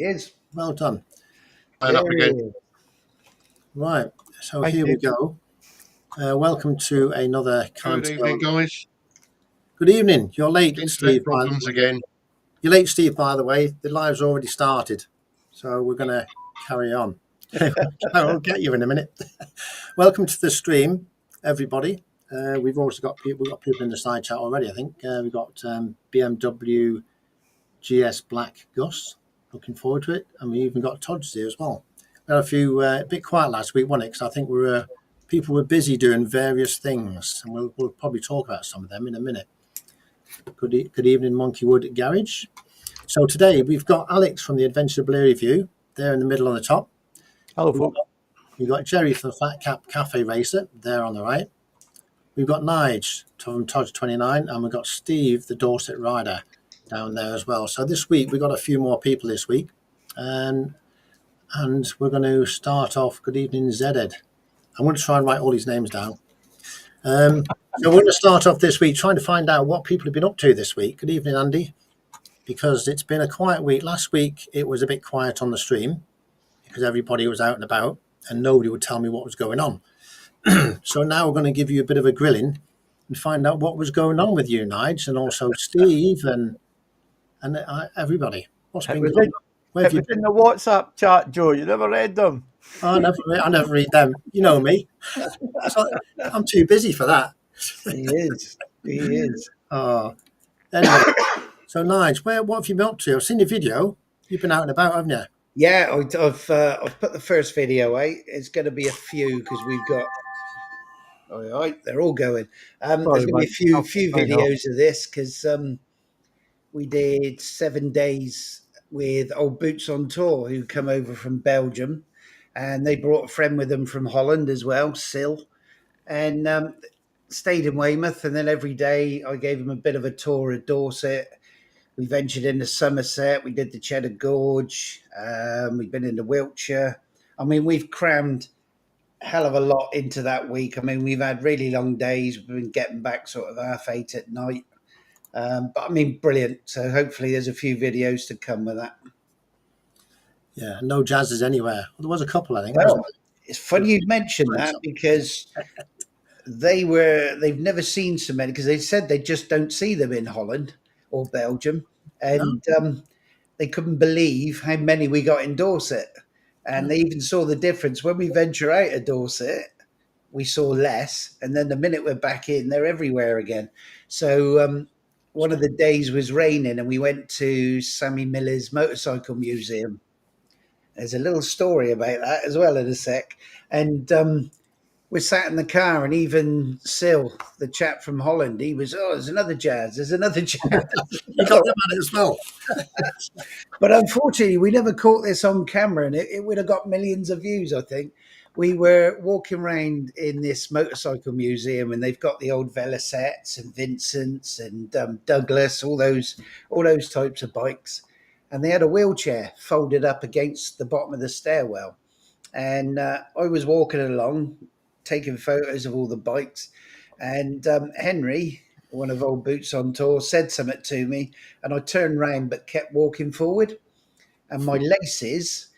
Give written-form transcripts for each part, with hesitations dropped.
Is. Well done. Sign up again. Right, so Thank here you. we go. Welcome to another Good evening, guys. Good evening. You're late, Internet Steve. problems again. You're late, Steve, by the way. The live's already started, so we're going to carry on. I'll get you in a minute. Welcome to the stream, everybody. We've also got people in the side chat already, I think. We've got BMW GS Black Gus. Looking forward to it. And we even got Tojj here as well. We had a few, a bit quiet last week, wasn't it? Because I think people were busy doing various things, and we'll probably talk about some of them in a minute. Good evening, Monkeywood Garage. So today we've got Alex from the Adventure Blurry View there in the middle on the top. Hello, folks. We've got Jerry from Fat Cap Cafe Racer there on the right. We've got Nige from Tojj29, and we've got Steve, the Dorset Rider, down there as well. So this week we've got a few more people this week, and we're going to start off. Good evening, Zed. I'm going to try and write all these names down. So we're going to start off this week trying to find out what people have been up to this week. Good evening, Andy. Because it's been a quiet week. Last week it was a bit quiet on the stream because everybody was out and about and nobody would tell me what was going on. So now we're going to give you a bit of a grilling and find out what was going on with you, Nige, and also Steve and everybody. What's been going on? Where have you been? In the WhatsApp chat, Joe. You never read them. Oh, I never read them. You know me. So I'm too busy for that. He is. Oh, anyway. So, Nige, what have you been up to? I've seen your video. You've been out and about, haven't you? Yeah, I've put the first video out. It's going to be a few because we've got. All right, they're all going. There's going to be a few videos of this because we did 7 days with Old Boots on Tour who come over from Belgium, and they brought a friend with them from Holland as well, Sil, and stayed in Weymouth. And then every day I gave them a bit of a tour of Dorset. We ventured into Somerset. We did the Cheddar Gorge. We've been into Wiltshire. I mean, we've crammed a hell of a lot into that week. I mean, we've had really long days. We've been getting back sort of 8:30 at night. But I mean, brilliant. So hopefully there's a few videos to come with that. Yeah, no jazzes anywhere. There was a couple, I think. Well, it's funny you mentioned that because they've never seen so many because they said they just don't see them in Holland or Belgium, and they couldn't believe how many we got in Dorset, and they even saw the difference when we venture out of Dorset. We saw less, and then the minute we're back in, they're everywhere again. So one of the days was raining, and we went to Sammy Miller's Motorcycle Museum. There's a little story about that as well in a sec, and we sat in the car, and even Sil, the chap from Holland, he was, there's another jazz. You got them at it as well. But unfortunately, we never caught this on camera, and it would have got millions of views, I think. We were walking around in this motorcycle museum, and they've got the old Velisets and Vincents and Douglas, all those types of bikes. And they had a wheelchair folded up against the bottom of the stairwell. And I was walking along, taking photos of all the bikes, and Henry, one of Old Boots on Tour, said something to me, and I turned round but kept walking forward, and my laces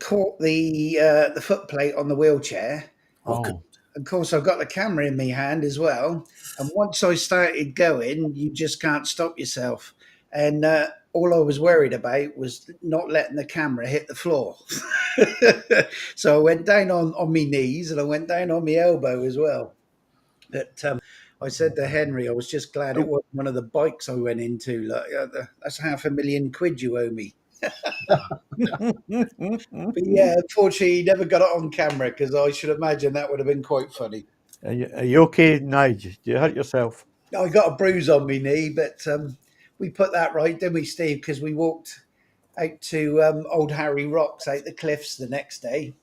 caught the foot plate on the wheelchair. Oh. Of course, I've got the camera in my hand as well, and once I started going, you just can't stop yourself. And all I was worried about was not letting the camera hit the floor. So I went down on my knees, and I went down on my elbow as well. But I said to Henry, I was just glad it wasn't one of the bikes I went into. Like, that's £500,000 you owe me. But yeah, unfortunately, he never got it on camera because I should imagine that would have been quite funny. Are you okay, Nige? Do you hurt yourself? I got a bruise on my knee, but we put that right, didn't we, Steve? Because we walked out to Old Harry Rocks out the cliffs the next day.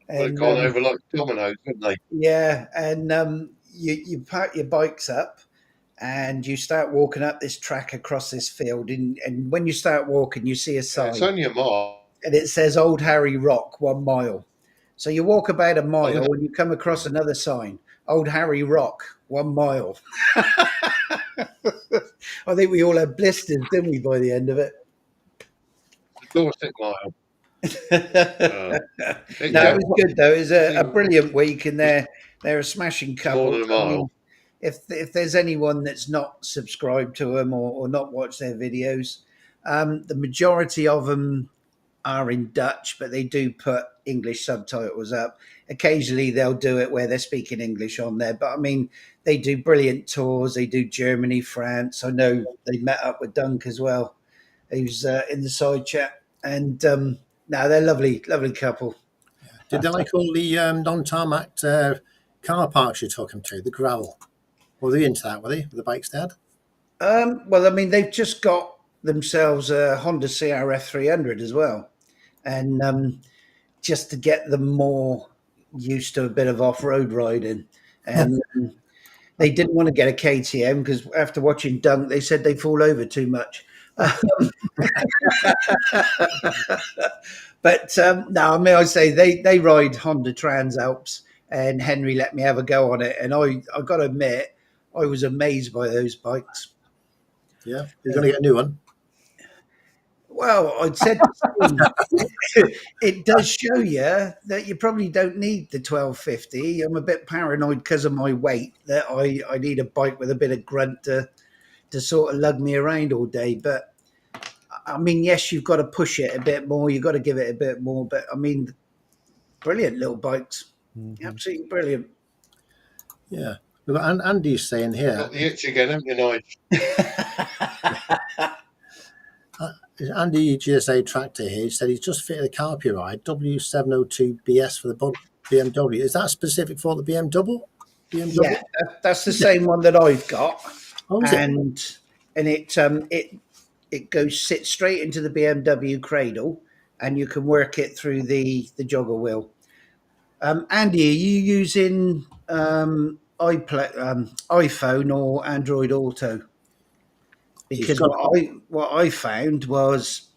They've gone over like dominoes, haven't they? Yeah, and you park your bikes up and you start walking up this track across this field. And when you start walking, you see a sign. It's only a mile. And it says Old Harry Rock, 1 mile. So you walk about a mile and you come across another sign, Old Harry Rock, 1 mile. I think we all had blisters, didn't we, by the end of it? Dorset mile. No, It it was good though. It was a seemed brilliant week, and they're a smashing more couple. than a I mile. mean, if there's anyone that's not subscribed to them or not watched their videos, the majority of them are in Dutch, but they do put English subtitles up. Occasionally they'll do it where they're speaking English on there, but I mean, they do brilliant tours. They do Germany, France. I know they met up with Dunk as well. He was in the side chat, and no, they're lovely, lovely couple. Did they like all the non-tarmac car parks you took them to, the gravel? Were they into that, were they, with the bikes they had? Well, I mean, they've just got themselves a Honda CRF 300 as well, and just to get them more used to a bit of off-road riding, and they didn't want to get a KTM because after watching Dunk, they said they fall over too much. But no, I mean, I say they ride Honda Trans Alps, and Henry let me have a go on it, and I got to admit, I was amazed by those bikes. Yeah, you're going to get a new one. Well, I'd said to Steve, it does show you that you probably don't need the 1250. I'm a bit paranoid because of my weight that I need a bike with a bit of grunt to sort of lug me around all day. But I mean, yes, you've got to push it a bit more. You've got to give it a bit more. But I mean, brilliant little bikes. Mm-hmm. Absolutely brilliant. Yeah. We've got Andy's saying here. Got the itch again, haven't you, Nigel? Andy GSA Tractor here, he said he's just fitted a carpy ride W702BS for the BMW. Is that specific for the BMW? Yeah, that's the same one that I've got. Oh, is it? And it goes sit straight into the BMW cradle, and you can work it through the jogger wheel. Andy, are you using iPhone or Android Auto? Because what I found was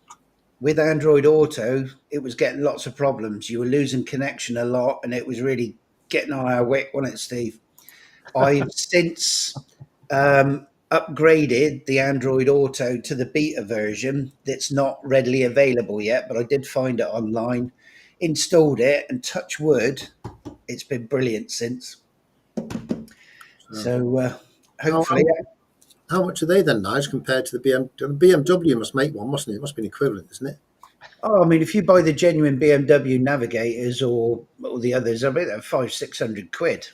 with Android Auto, it was getting lots of problems. You were losing connection a lot, and it was really getting on our wick, wasn't it, Steve? I've since upgraded the Android Auto to the beta version that's not readily available yet, but I did find it online, installed it, and touch wood, it's been brilliant since. So hopefully... How much are they then, Nige, compared to the BMW? The BMW must make one, mustn't it? It must be an equivalent, isn't it? Oh, I mean, if you buy the genuine BMW Navigators or the others, I bet they're 500-600 quid.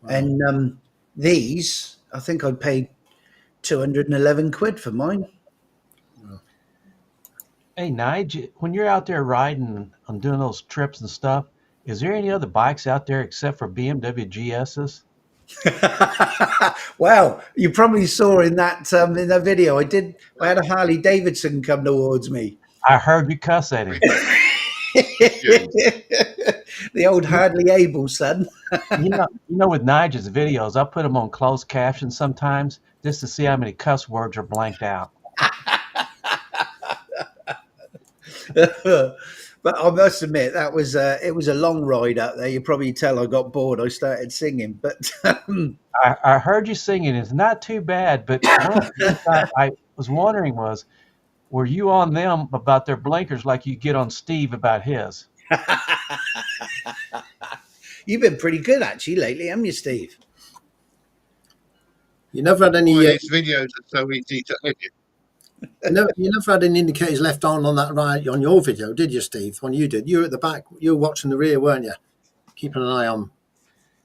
Wow. And these, I think I paid 211 quid for mine. Wow. Hey, Nige, when you're out there riding and doing those trips and stuff, is there any other bikes out there except for BMW GSs? Well, you probably saw in that video, I had a Harley Davidson come towards me. I heard you cuss at him. The old hardly able son. you know, with Nigel's videos, I put them on closed caption sometimes just to see how many cuss words are blanked out. But I must admit that was it was a long ride up there. You probably tell I got bored. I started singing, but I heard you singing. It's not too bad, but one of the things I was wondering was, were you on them about their blinkers like you get on Steve about his? You've been pretty good actually lately, haven't you, Steve? You never had any. These videos are so easy to edit. You never had any indicators left on that ride on your video, did you, Steve? When you did, you were at the back, you were watching the rear, weren't you? Keeping an eye on,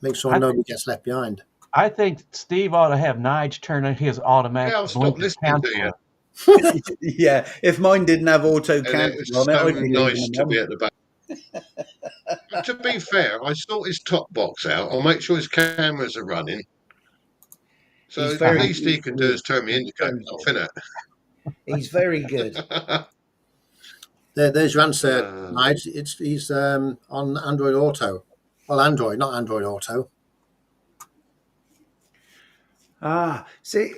make sure nobody gets left behind. I think Steve ought to have Nige turn on his automatic. Yeah, I'll stop listening to you. Yeah, if mine didn't have auto cancel on it, I'd be nice to be at the back. But to be fair, I sort his top box out. I'll make sure his cameras are running. So the least he can do is turn me indicators off, innit? He's very good. There's your answer, Nige. He's on Android Auto. Well, Android, not Android Auto. See,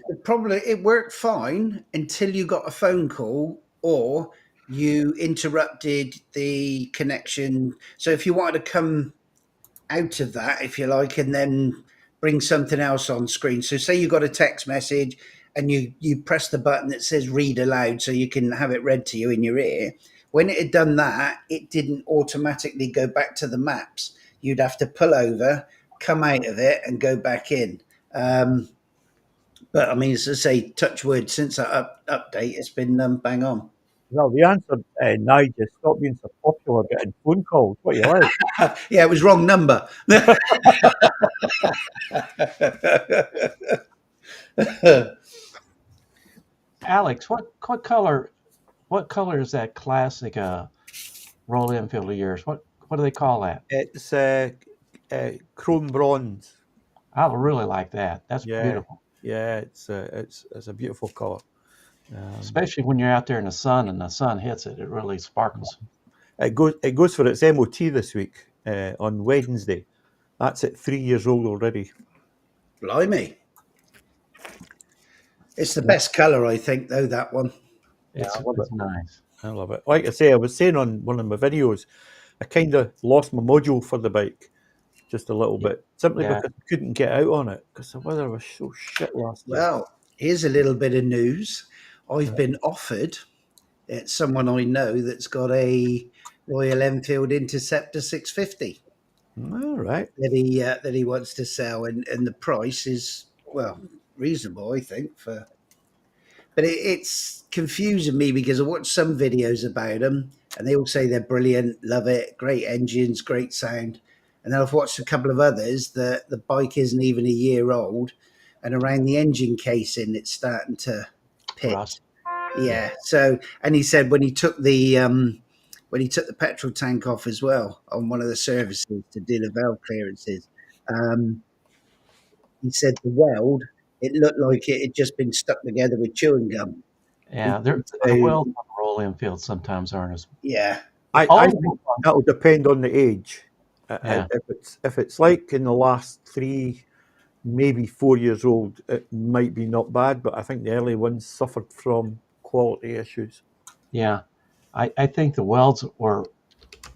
the problem, it worked fine until you got a phone call or you interrupted the connection. So if you wanted to come out of that, if you like, and then bring something else on screen. So say you got a text message and you press the button that says read aloud so you can have it read to you in your ear. When it had done that, it didn't automatically go back to the maps. You'd have to pull over, come out of it, and go back in. But I mean, as I say, touch wood, since that update, it's been bang on. Well, the answer, Nigel, stop being so popular getting phone calls. What you like? Yeah, it was wrong number. Alex, what color is that classic Royal Enfield of yours? What do they call that? It's chrome bronze. I really like that. That's beautiful. Yeah, it's a beautiful color. Especially when you're out there in the sun and the sun hits it, it really sparkles. It goes for its MOT this week on Wednesday. That's at 3 years old already. Blimey. It's the best colour, I think, though, that one. It's nice. I love it. Like I say, I was saying on one of my videos, I kind of lost my module for the bike just a little bit, simply because I couldn't get out on it because the weather was so shit last year. Well, here's a little bit of news. I've been offered, it's someone I know that's got a Royal Enfield Interceptor 650. All right. That he wants to sell, and the price is, well, reasonable, I think. But it's confusing me because I watched some videos about them, and they all say they're brilliant, love it, great engines, great sound. And then I've watched a couple of others that the bike isn't even a year old, and around the engine casing, it's starting to pit. Rust. Yeah. So, and he said when he took the petrol tank off as well on one of the services to do the valve clearances, he said the weld, it looked like it had just been stuck together with chewing gum. Yeah, the welds on the Royal Enfield sometimes aren't as. Yeah. I think that'll depend on the age. If it's like in the last 3, maybe 4 years old, it might be not bad, but I think the early ones suffered from quality issues. Yeah, I think the welds were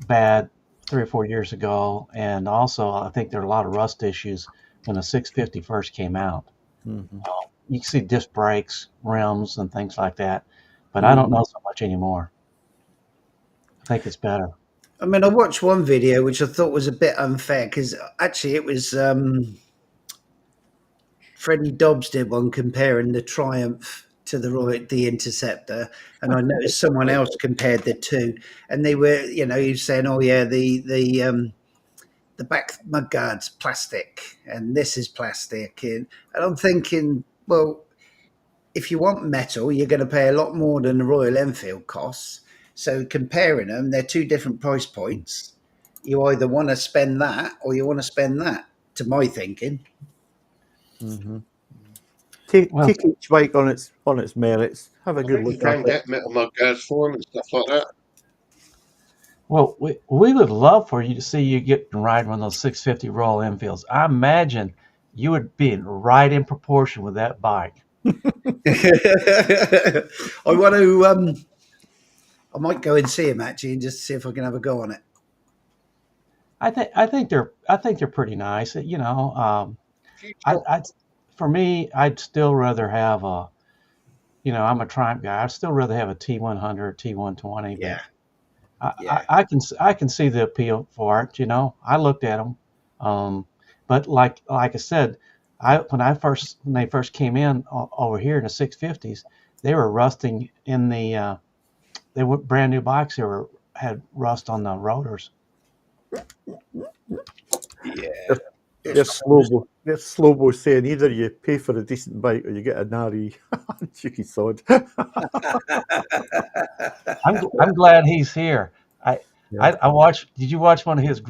bad 3 or 4 years ago, and also I think there are a lot of rust issues when the 650 first came out. Mm-hmm. You can see disc brakes, rims, and things like that, but I don't know so much anymore. I think it's better. I mean, I watched one video which I thought was a bit unfair because actually it was Freddie Dobbs did one comparing the Triumph to the Interceptor, and I noticed someone else compared the two, and they were, he was saying, oh yeah, the back mudguard's plastic and this is plastic, and I'm thinking, well, if you want metal, you're going to pay a lot more than the Royal Enfield costs. So comparing them, they're two different price points. You either want to spend that or you want to spend that, to my thinking. Mm-hmm. Take each bike on its merits. Have a good look at it. You can get metal mudguards for them and stuff like that. Well, we would love for you to see you get and ride one of those 650 Royal Enfields. I imagine you would be right in proportion with that bike. I want to. I might go and see him actually, and just see if I can have a go on it. I think they're pretty nice. For me, I'd still rather have a. I'm a Triumph guy. I'd still rather have a T100, T120. Yeah. I can see the appeal for it. I looked at them, but like I said, when they first came in over here in the 650s, they were rusting in the. They were brand new bikes. They had rust on the rotors. Yeah. There's Slobo saying either you pay for a decent bike or you get a nari. Cheeky sod. I'm glad he's here. I watched. Did you watch one of his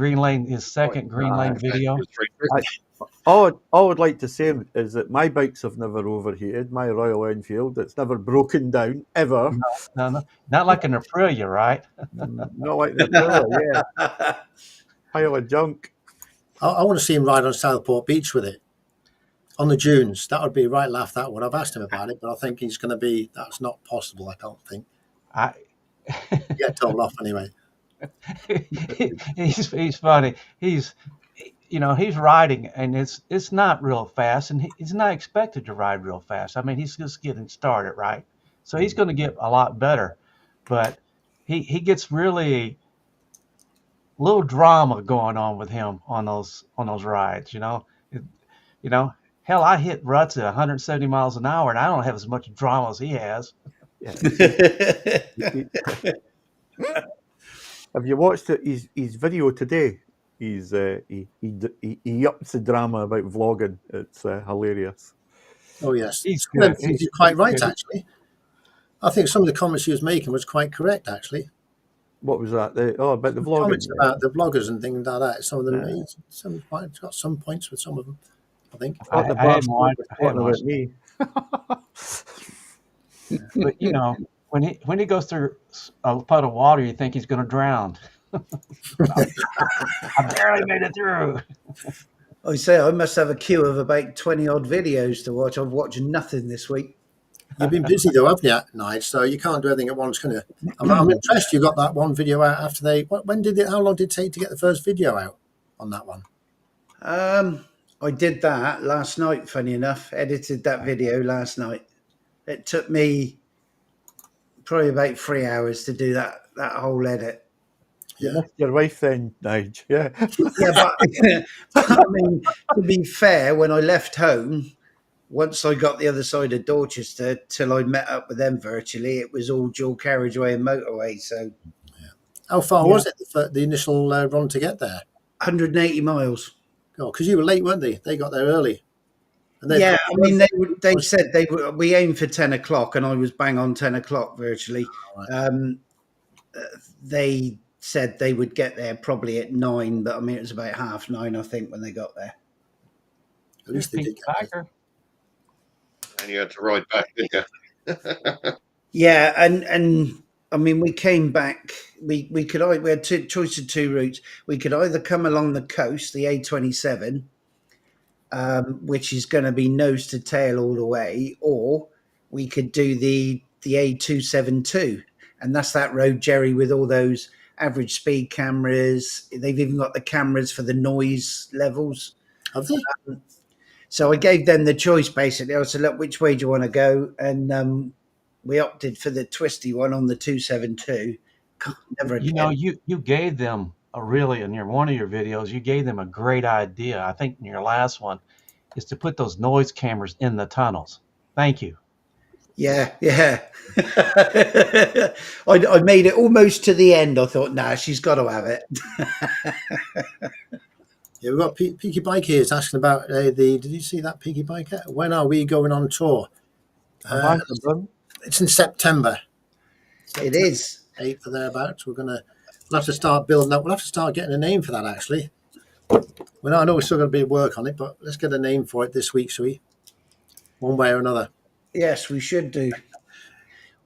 his second Green Lane video? All I would like to say is that my bikes have never overheated. My Royal Enfield, it's never broken down ever. No, not like an Aprilia, right? Not like the Aprilia, yeah. Pile of junk. I want to see him ride on Southport Beach with it on the dunes. That would be right laugh. That one. I've asked him about it, but I think he's going to be. That's not possible. I don't think. Get told off anyway. He's funny. he's riding, and it's not real fast, and he's not expected to ride real fast. I mean, he's just getting started, right? So he's going to get a lot better, but he gets really little drama going on with him on those rides. You know, hell, I hit ruts at 170 miles an hour, and I don't have as much drama as he has. Yeah. Have you watched his video today? He ups the drama about vlogging. It's hilarious. Oh yes, He's some of good. them things you're quite right. Actually, I think some of the comments he was making was quite correct. Actually, What was that? About the vlogging. Comments about the vloggers and things like that. Some of them, some got some points with some of them. I think. I thought the I hadn't bastard watched, was I hadn't talking about watched me. But when he goes through a puddle of water, you think he's going to drown. I barely made it through. I say I must have a queue of about 20 odd videos to watch. I've watched nothing this week. You've been busy though, haven't you, Nige? So you can't do everything at once, can you? I'm impressed you got that one video out after they. When did it? How long did it take to get the first video out on that one? I did that last night. Funny enough, edited that video last night. It took me probably about 3 hours to do that whole edit. You missed your wife then, Nige. Yeah. Yeah, but I mean, to be fair, when I left home, once I got the other side of Dorchester till I met up with them virtually, it was all dual carriageway and motorway. So, how far was it the initial run to get there? 180 miles. Oh, because you were late, weren't they? They got there early. And I mean, they said we aimed for 10 o'clock, and I was bang on 10 o'clock virtually. Right. They said they would get there probably at 9, but I mean, it was about 9:30, I think, when they got there. At least they did get there. And you had to ride back, didn't you? Yeah, and I mean, we came back. We had choice of two routes. We could either come along the coast, the A27, which is going to be nose to tail all the way, or we could do the A272, and that's that road, Jerry, with all those average speed cameras. They've even got the cameras for the noise levels. Have they? So I gave them the choice, basically. I said, look, which way do you want to go? And we opted for the twisty one on the 272. Never again. You gave them in one of your videos, you gave them a great idea. I think in your last one is to put those noise cameras in the tunnels. Thank you. Yeah. I made it almost to the end. I thought, nah, she's got to have it. Yeah, we've got Peaky Bike here. It's asking about did you see that, Peaky Biker? When are we going on tour? It's in September. It is. 8th or thereabouts. We'll have to start building up. We'll have to start getting a name for that, actually. Well, I know we're still going to be work on it, but let's get a name for it this week, shall we? One way or another. Yes, we should do.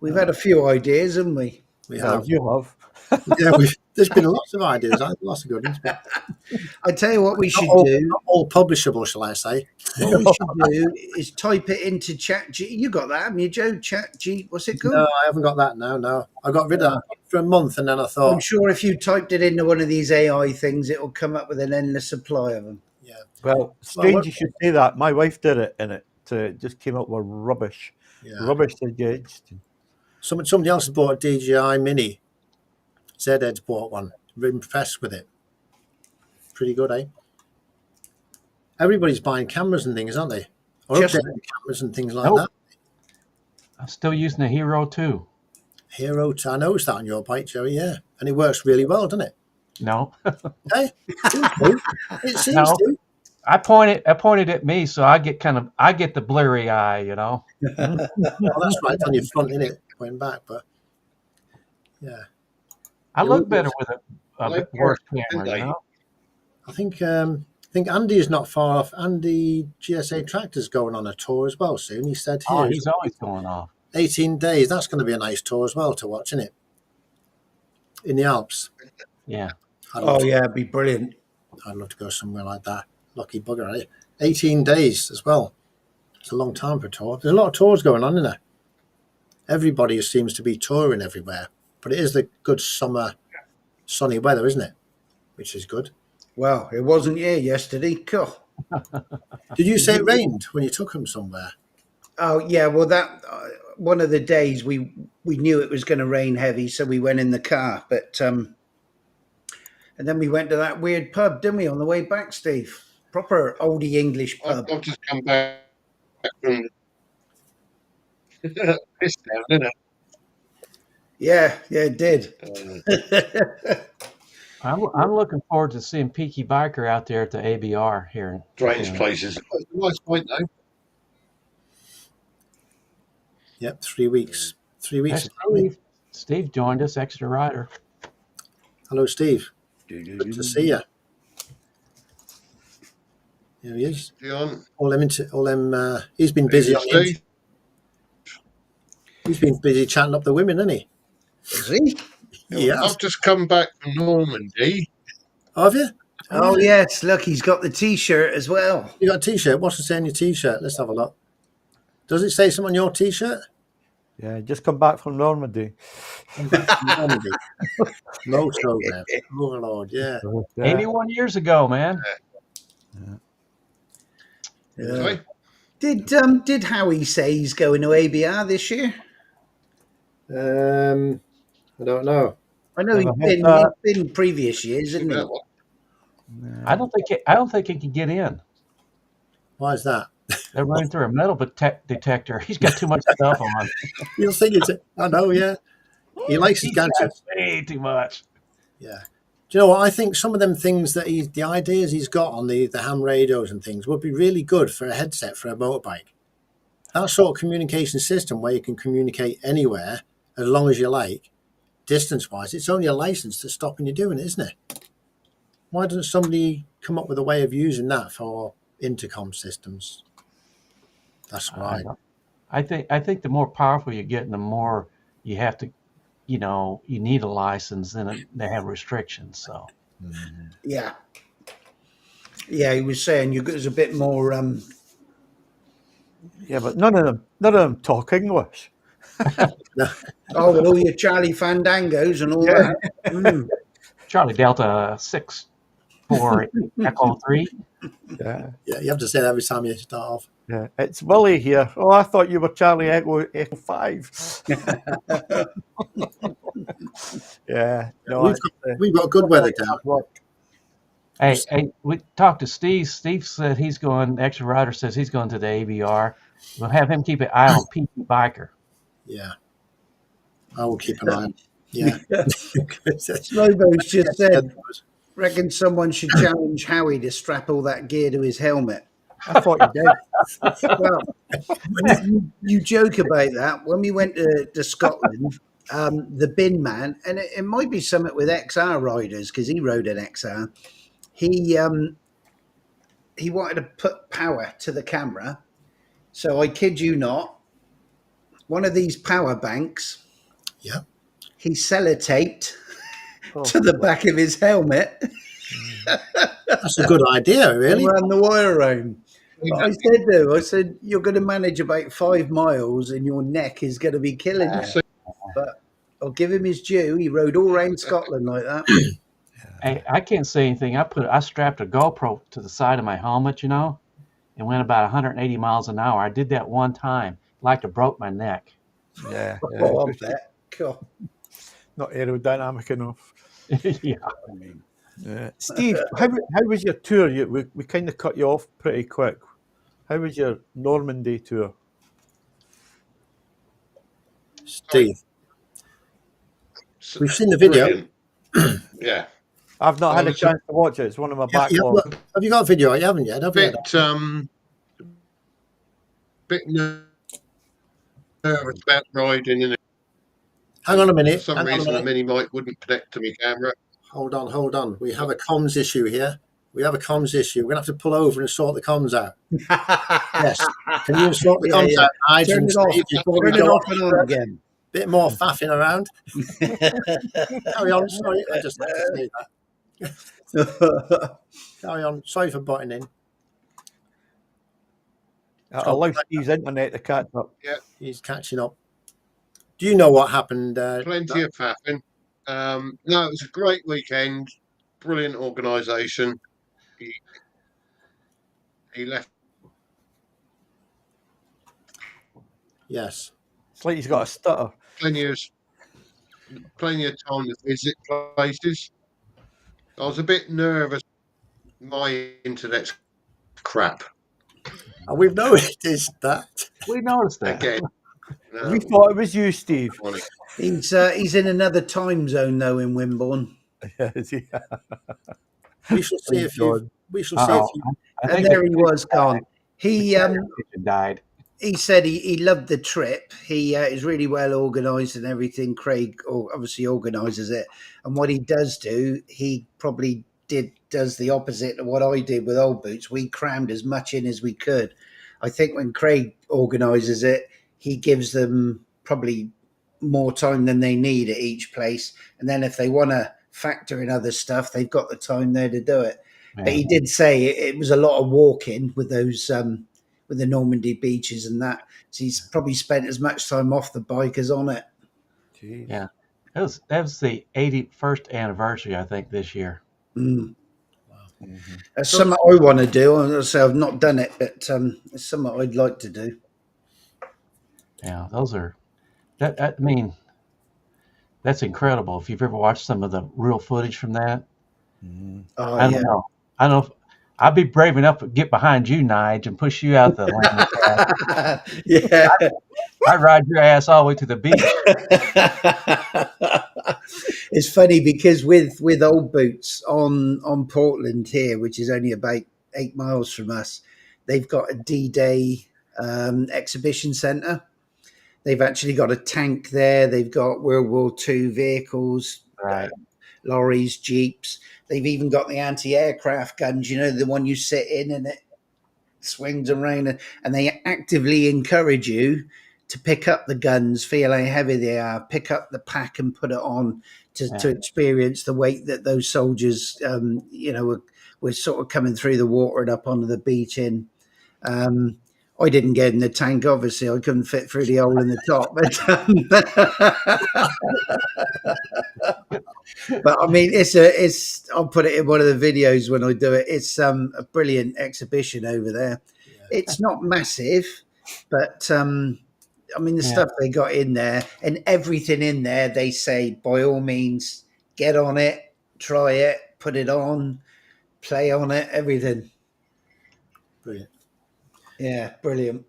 We've had a few ideas, haven't we? We have. You have. Yeah, there's been lots of ideas, lots of good ones. But I tell you what we should do. Not all publishable, shall I say? What we should do is type it into Chat G. You got that, haven't you, Joe? Chat G. What's it called? No, I haven't got that now. No, I got rid of that for a month, and then I thought. I'm sure if you typed it into one of these AI things, it will come up with an endless supply of them. Yeah. Well, strange you should say that. My wife did it, and it just came up with rubbish. Yeah. Rubbish against. Somebody else has bought a DJI Mini. Zed's bought one. Really impressed with it. Pretty good, eh? Everybody's buying cameras and things, aren't they? Or updating cameras and things like that. I'm still using a Hero 2. Hero 2. I noticed that on your bike, Joey, yeah. And it works really well, doesn't it? No. Hey, it seems to. I pointed at me, so I get the blurry eye, Well, that's right, it's on your front, isn't it? Going back, but yeah. I look better with a worse camera, I think Andy is not far off. Andy GSA Tractor's going on a tour as well soon. He said here. Oh, he's always going off. 18 days. That's going to be a nice tour as well to watch, isn't it? In the Alps. Yeah. It'd be brilliant. I'd love to go somewhere like that. Lucky bugger, eh? 18 days as well. It's a long time for a tour. There's a lot of tours going on, isn't there? Everybody seems to be touring everywhere. But it is the good summer, sunny weather, isn't it? Which is good. Well, it wasn't here yesterday. Cool. Did you say it rained when you took them somewhere? Oh yeah, well that one of the days we knew it was going to rain heavy, so we went in the car. But and then we went to that weird pub, didn't we, on the way back, Steve? Proper oldie English pub. I've just come back from this town, didn't I? Yeah, it did. I'm looking forward to seeing Peaky Biker out there at the ABR here. Strange places. It's a nice point, though. Yep, 3 weeks. 3 weeks. Steve joined us, extra rider. Hello, Steve. Good to see you. Here he is. Dion. He's been busy on Steve. He's been busy chatting up the women, hasn't he? Is he? Yeah. I've just come back from Normandy. Have you? Oh yes, look, he's got the T-shirt as well. You got a T-shirt? What's it say on your T-shirt? Let's have a look. Does it say something on your T-shirt? Yeah, just come back from Normandy. Moto there. Oh Lord, yeah. 81 years ago, man. Sorry? Did Howie say he's going to ABR this year? I don't know. I know he's been previous years, isn't he? I don't think he can get in. Why is that? They're running through a metal detector. He's got too much stuff on. You'll think it's. I know, yeah. He likes his gadgets. Way too much. Yeah. Do you know what? I think some of them things that the ideas he's got on the ham radios and things would be really good for a headset for a motorbike. That sort of communication system where you can communicate anywhere as long as you like, distance-wise. It's only a license that's stopping you doing it, isn't it? Why doesn't somebody come up with a way of using that for intercom systems? That's right. I think the more powerful you're getting, the more you have to, you need a license, and they have restrictions. So, yeah, he was saying there's a bit more. Yeah, but none of them talk English. Oh, with all your Charlie Fandangos and all that. Charlie Delta 6 for Echo 3. Yeah, you have to say that every time you start off. Yeah, it's Willie here. Oh, I thought you were Charlie Echo 5. Yeah, no, we've got good weather down. Hey, we talked to Steve. Steve said he's going. Extra Rider says he's going to the ABR. We'll have him keep an eye on Peaky Biker. Yeah, I will keep an eye on. Yeah, Slowbo's just said. Reckon someone should challenge Howie to strap all that gear to his helmet. I thought you did. Well, you joke about that. When we went to Scotland, the bin man, and it might be something with XR riders because he rode an XR. He wanted to put power to the camera. So I kid you not, one of these power banks. Yeah. He sellotaped to the back of his helmet. That's a good idea, really. Ran the wire around. I said, you're going to manage about 5 miles and your neck is going to be killing you. But I'll give him his due. He rode all around Scotland like that. Hey, I can't say anything. I strapped a GoPro to the side of my helmet, and went about 180 miles an hour. I did that one time. Like to broke my neck. Yeah. Oh, I bet. Cool. Not aerodynamic enough. Yeah. Steve, how was your tour? We kind of cut you off pretty quick. How was your Normandy tour? Steve, we've seen the video. Yeah. I've not had a chance to watch it. It's one of my backlogs. Have you got a video? You haven't yet, have you? Bit nervous about riding in it. Hang on a minute. For some reason, the mini mic wouldn't connect to my camera. Hold on. We have a comms issue here. We're going to have to pull over and sort the comms out. Yes. Can you sort the comms out? Turn it off and on again. Bit more faffing around. Carry on. Sorry, I just had to say that. Carry on. Sorry for butting in. Allow Steve's internet to catch up. Yeah, he's catching up. Do you know what happened? Plenty of faffing. No, it was a great weekend. brilliant organisation. He left. Yes. It's like he's got a stutter. Plenty of time to visit places. I was a bit nervous. My internet's crap. And we've noticed that. We noticed that. Again. We thought it was you, Steve. He's in another time zone though in Wimborne. We shall see if you. We shall see if you. And there he was gone. He died. He said he loved the trip. He is really well organised and everything. Craig obviously organises it, and what he does do, he probably does the opposite of what I did with Old Boots. We crammed as much in as we could. I think when Craig organises it, he gives them probably more time than they need at each place, and then if they want to factor in other stuff, they've got the time there to do it. Yeah. But he did say it was a lot of walking with those with the Normandy beaches and that. So he's probably spent as much time off the bike as on it. Jeez. Yeah, that was the 81st anniversary, I think, this year. Mm. Wow. Mm-hmm. That's something I want to do. So I've not done it, but it's something I'd like to do. Yeah, those are that. I mean, that's incredible. If you've ever watched some of the real footage from that, I don't know. I don't know if I'd be brave enough to get behind you, Nige, and push you out the land. Yeah, I'd ride your ass all the way to the beach. It's funny because with Old Boots on Portland here, which is only about 8 miles from us, they've got a D-Day exhibition centre. They've actually got a tank there. They've got World War II vehicles, right. Lorries, jeeps. They've even got the anti-aircraft guns, you know, the one you sit in and it swings around. And they actively encourage you to pick up the guns, feel how heavy they are, pick up the pack and put it on to experience the weight that those soldiers, you know, were sort of coming through the water and up onto the beach in. I didn't get in the tank, obviously. I couldn't fit through the hole in the top. But I mean, it's. I'll put it in one of the videos when I do it. It's a brilliant exhibition over there. Yeah. It's not massive, but I mean, the stuff they got in there and everything in there, they say, by all means, get on it, try it, put it on, play on it, everything. Brilliant. Yeah, brilliant.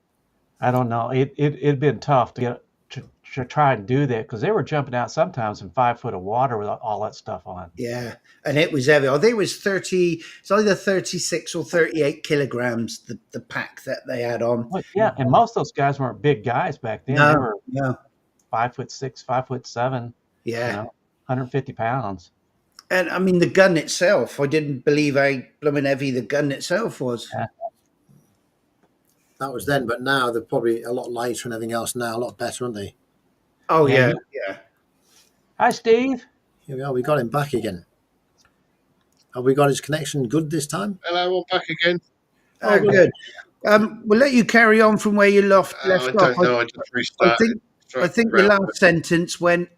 I don't know. It'd been tough to get to try and do that because they were jumping out sometimes in 5 foot of water with all that stuff on. Yeah, and it was heavy. I think it was 30. It's either 36 or 38 kilograms. The pack that they had on. Well, yeah, and most of those guys weren't big guys back then. No, they were 5'6", 5'7". Yeah, you know, 150 pounds. And I mean, the gun itself, I didn't believe how blooming heavy the gun itself was. Yeah. That was then, but now they're probably a lot lighter and everything else now, a lot better, aren't they? Oh, yeah. Hi, Steve. Here we are. We got him back again. Have we got his connection good this time? Hello, I'm back again. Oh, good. We'll let you carry on from where you left off. I don't know. I just restarted. I think the last sentence went.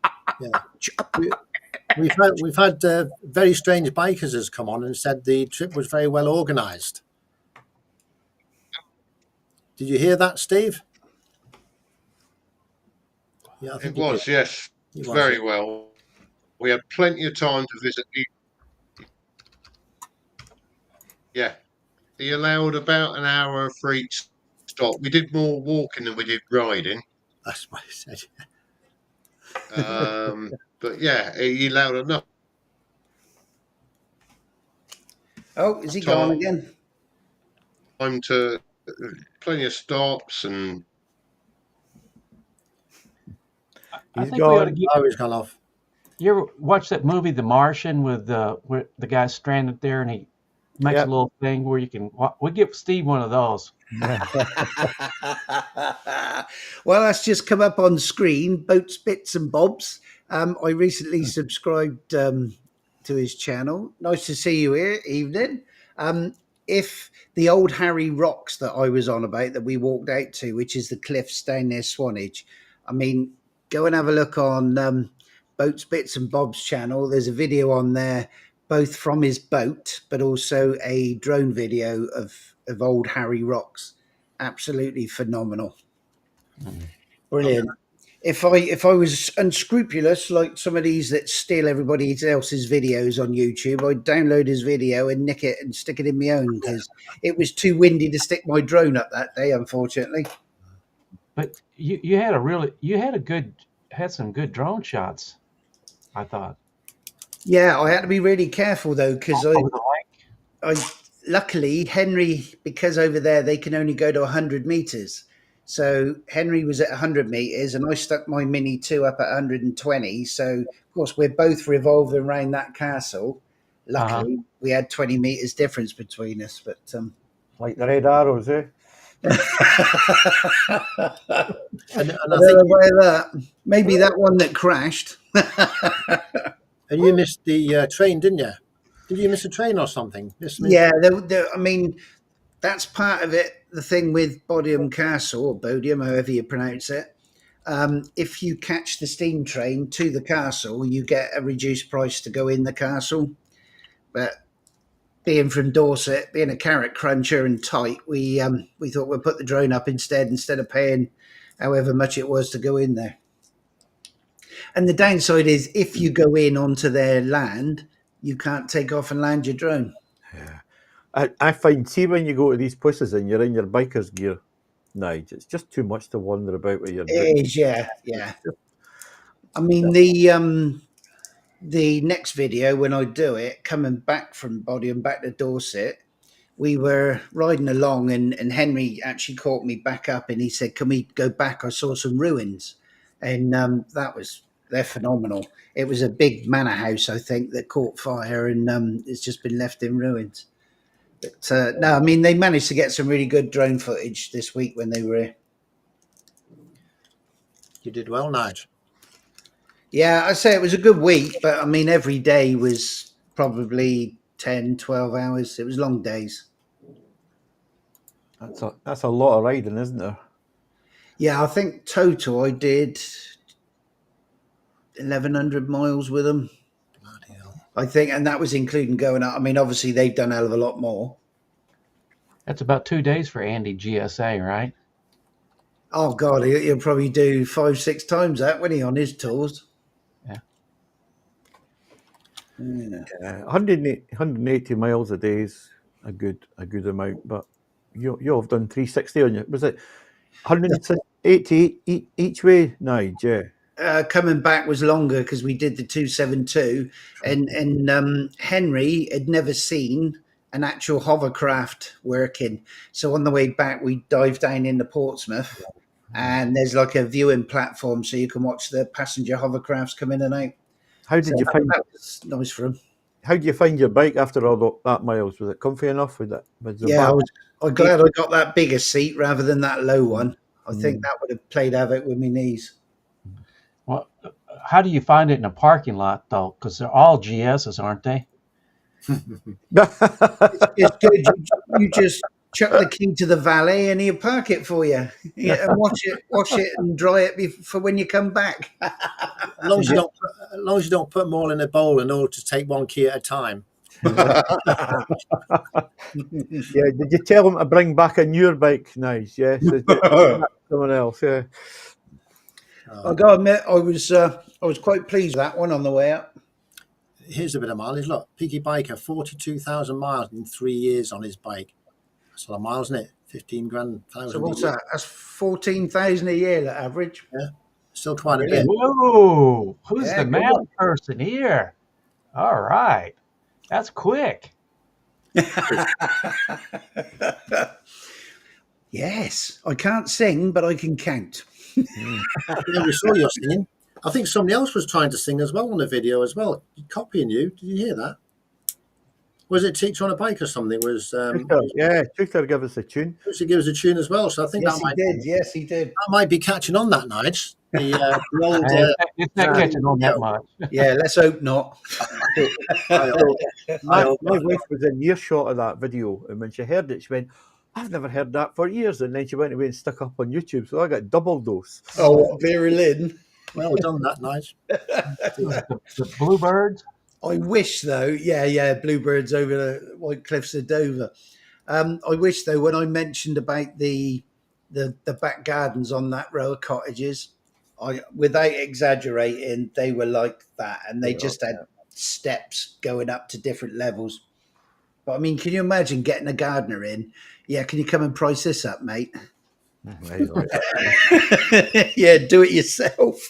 We've had very strange bikers has come on and said the trip was very well organised. Did you hear that, Steve? Yeah, I think it was. Yes, very well. We had plenty of time to visit. Yeah, he allowed about an hour for each stop. We did more walking than we did riding. That's what he said. But yeah, he allowed enough. Oh, is he gone again? Time to plenty of stops and. I think we ought to get. Oh, he's gone off. You ever watch that movie, The Martian, with where the guy's stranded there and he makes a little thing where you can. We give Steve one of those. Well, that's just come up on screen. Boats, Bits and Bobs. I recently subscribed to his channel. Nice to see you here. Evening. If the old Harry Rocks that I was on about that we walked out to, which is the cliffs down near Swanage, I mean, go and have a look on Boats, Bits and Bob's channel. There's a video on there both from his boat, but also a drone video of old Harry Rocks. Absolutely phenomenal. Brilliant. If I was unscrupulous like some of these that steal everybody else's videos on YouTube, I'd download his video and nick it and stick it in my own, because it was too windy to stick my drone up that day, unfortunately. But you had some good drone shots, I thought. Yeah, I had to be really careful though, because I luckily Henry, because over there they can only go to 100 meters. So Henry was at 100 meters and I stuck my Mini 2 up at 120. So of course we're both revolving around that castle. Luckily we had 20 meters difference between us, but like the red arrows, eh? and I think that maybe that one that crashed. And you missed the train, didn't you? Did you miss a train or something? Yeah, I mean, that's part of it. The thing with Bodiam Castle, or Bodiam, however you pronounce it, if you catch the steam train to the castle, you get a reduced price to go in the castle. But being from Dorset, being a carrot cruncher and tight, we thought we'd put the drone up instead of paying however much it was to go in there. And the downside is, if you go in onto their land, you can't take off and land your drone. Yeah. I find, see, when you go to these places and you're in your biker's gear, Nige, it's just too much to wander about with your drone. It is, yeah. I mean, the next video, when I do it, coming back from Bodiam back to Dorset, we were riding along and Henry actually caught me back up and he said, "Can we go back? I saw some ruins." And they're phenomenal. It was a big manor house, I think, that caught fire and it's just been left in ruins. But no, I mean, they managed to get some really good drone footage this week when they were here. You did well, Nige. Yeah, I'd say it was a good week, but I mean, every day was probably 10, 12 hours. It was long days. That's a lot of riding, isn't there? Yeah, I think total I did 1,100 miles with them. Bloody hell. I think, and that was including going up. I mean, obviously they've done a hell of a lot more. That's about 2 days for Andy GSA, right? Oh God, he'll probably do 5-6 times that when he on his tours. Yeah. 180 miles a day is a good amount, but you have done 360 on you. Was it 180 each way, Nige? Yeah. Coming back was longer because we did the 272, and Henry had never seen an actual hovercraft working. So on the way back, we dived down into Portsmouth, and there's like a viewing platform so you can watch the passenger hovercrafts come in and out. How did you find that? Was nice for him. How do you find your bike after all that miles? Was it comfy enough with that? I'm glad I got that bigger seat rather than that low one. I think that would have played havoc with my knees. Well, how do you find it in a parking lot, though? Because they're all GSs, aren't they? It's good. You just chuck the key to the valet and he'll park it for you. Yeah, and wash it and dry it for when you come back. As long as you don't put them all in a bowl in order to take one key at a time. Yeah, did you tell him to bring back a newer bike? Nice, yes. Someone else, yeah. I gotta admit, I was quite pleased with that one on the way up. Here's a bit of mileage. Look, Peaky Biker, 42,000 miles in 3 years on his bike. That's a lot of miles, isn't it? 15 grand. So what's that? That's 14,000 a year, that average. Yeah, still quite a bit. Whoa, who's the math person here? All right, that's quick. Yes, I can't sing, but I can count. Yeah, we saw you singing. I think somebody else was trying to sing as well on the video as well, copying you. Did you hear that? Was it Teacher on a Bike or something? Twitter gave us a tune. He gave us a tune as well, so I think Yes, he did. That might be catching on that night. It's not catching on that much. Yeah, let's hope not. My wife was in earshot of that video, and when she heard it, she went, "I've never heard that for years." And then she went away and stuck up on YouTube, so I got double dose. Oh, Vera Lynn. Well done that night. The Bluebirds. I wish though, yeah, bluebirds over the white cliffs of Dover. I wish though, when I mentioned about the back gardens on that row of cottages, without exaggerating, they were like that, and they just had steps going up to different levels. But I mean, can you imagine getting a gardener in? Yeah, can you come and price this up, mate? Yeah, do it yourself.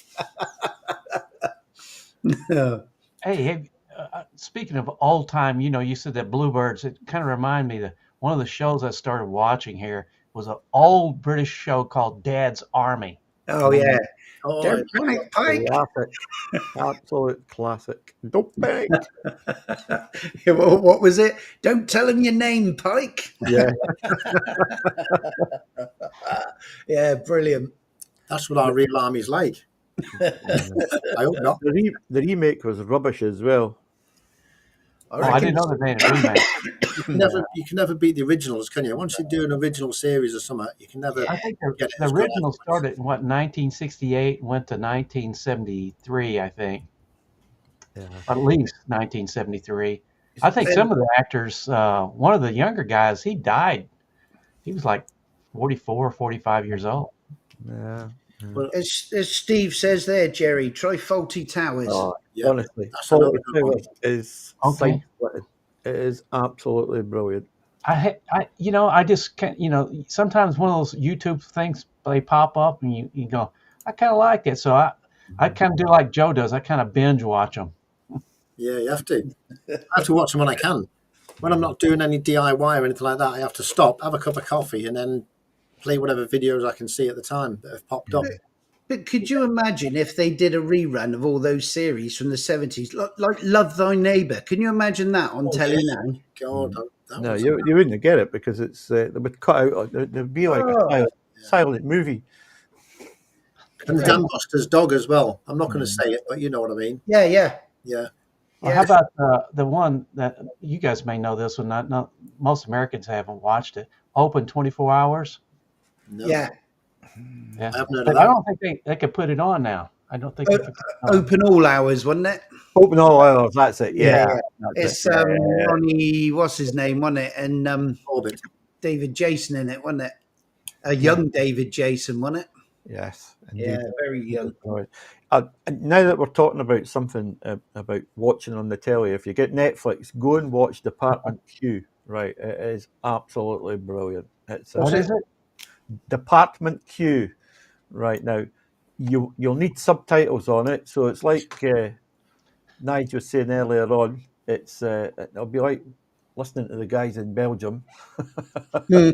Hey, speaking of old time, you said that bluebirds. It kind of reminded me that one of the shows I started watching here was an old British show called Dad's Army. Oh yeah. Oh, Don't panic, Pike. Classic. Absolute classic. Don't panic. Yeah, well, what was it? Don't tell him your name, Pike. Yeah. Yeah, brilliant. that's what our real army's like. I hope not. The remake was rubbish as well. I didn't know that they had a remake. You can never beat the originals, can you? Once you do an original series or something, you can never. I think get it the as good original as- started in 1968 and went to 1973, I think. Yeah. At least 1973. I think some of the actors, one of the younger guys, he died. He was like 44, 45 years old. Yeah. Well, As Steve says there, Jerry, try Faulty Towers. Oh, yeah, honestly, that's Faulty another good one. Towers is Okay. side-splitting. It is absolutely brilliant. I just can't, sometimes one of those YouTube things, they pop up and you go, I kind of like it. So I kind of do like Joe does. I kind of binge watch them. Yeah, you have to. I have to watch them when I can. When I'm not doing any DIY or anything like that, I have to stop, have a cup of coffee, and then play whatever videos I can see at the time that have popped up. But could you imagine if they did a rerun of all those series from the 70s, like Love Thy Neighbour? Can you imagine that on telly now? God, No, you wouldn't get it because it's they would cut out. There'd be like a silent movie. And Dan Buster's dog as well. I'm not going to say it, but you know what I mean. Yeah. Yeah. Well, how about the one that you guys may know this one? Not most Americans haven't watched it. Open 24 hours. No, Yeah. Yeah, I haven't heard of but that. I don't think they could put it on now. I don't think they could put it on. Open all hours, wasn't it? Open all hours. That's it. Yeah. It's Ronnie, what's his name, wasn't it? And Orbit. David Jason in it, wasn't it? A young David Jason, wasn't it? Yes. Yeah, very young. Now that we're talking about something about watching on the telly, if you get Netflix, go and watch Department Q. Right, it is absolutely brilliant. What is it? Department Q. Right now, you'll need subtitles on it, so it's like Nigel was saying earlier on. It'll be like listening to the guys in Belgium. They're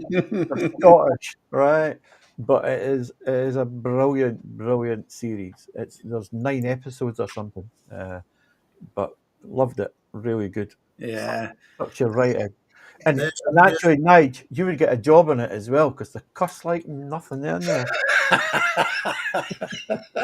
Scottish, right? But it is a brilliant series. There's 9 episodes or something, but loved it. Really good. Yeah. Such a writing. And actually, Nige, you would get a job in it as well because the cuss like nothing in there.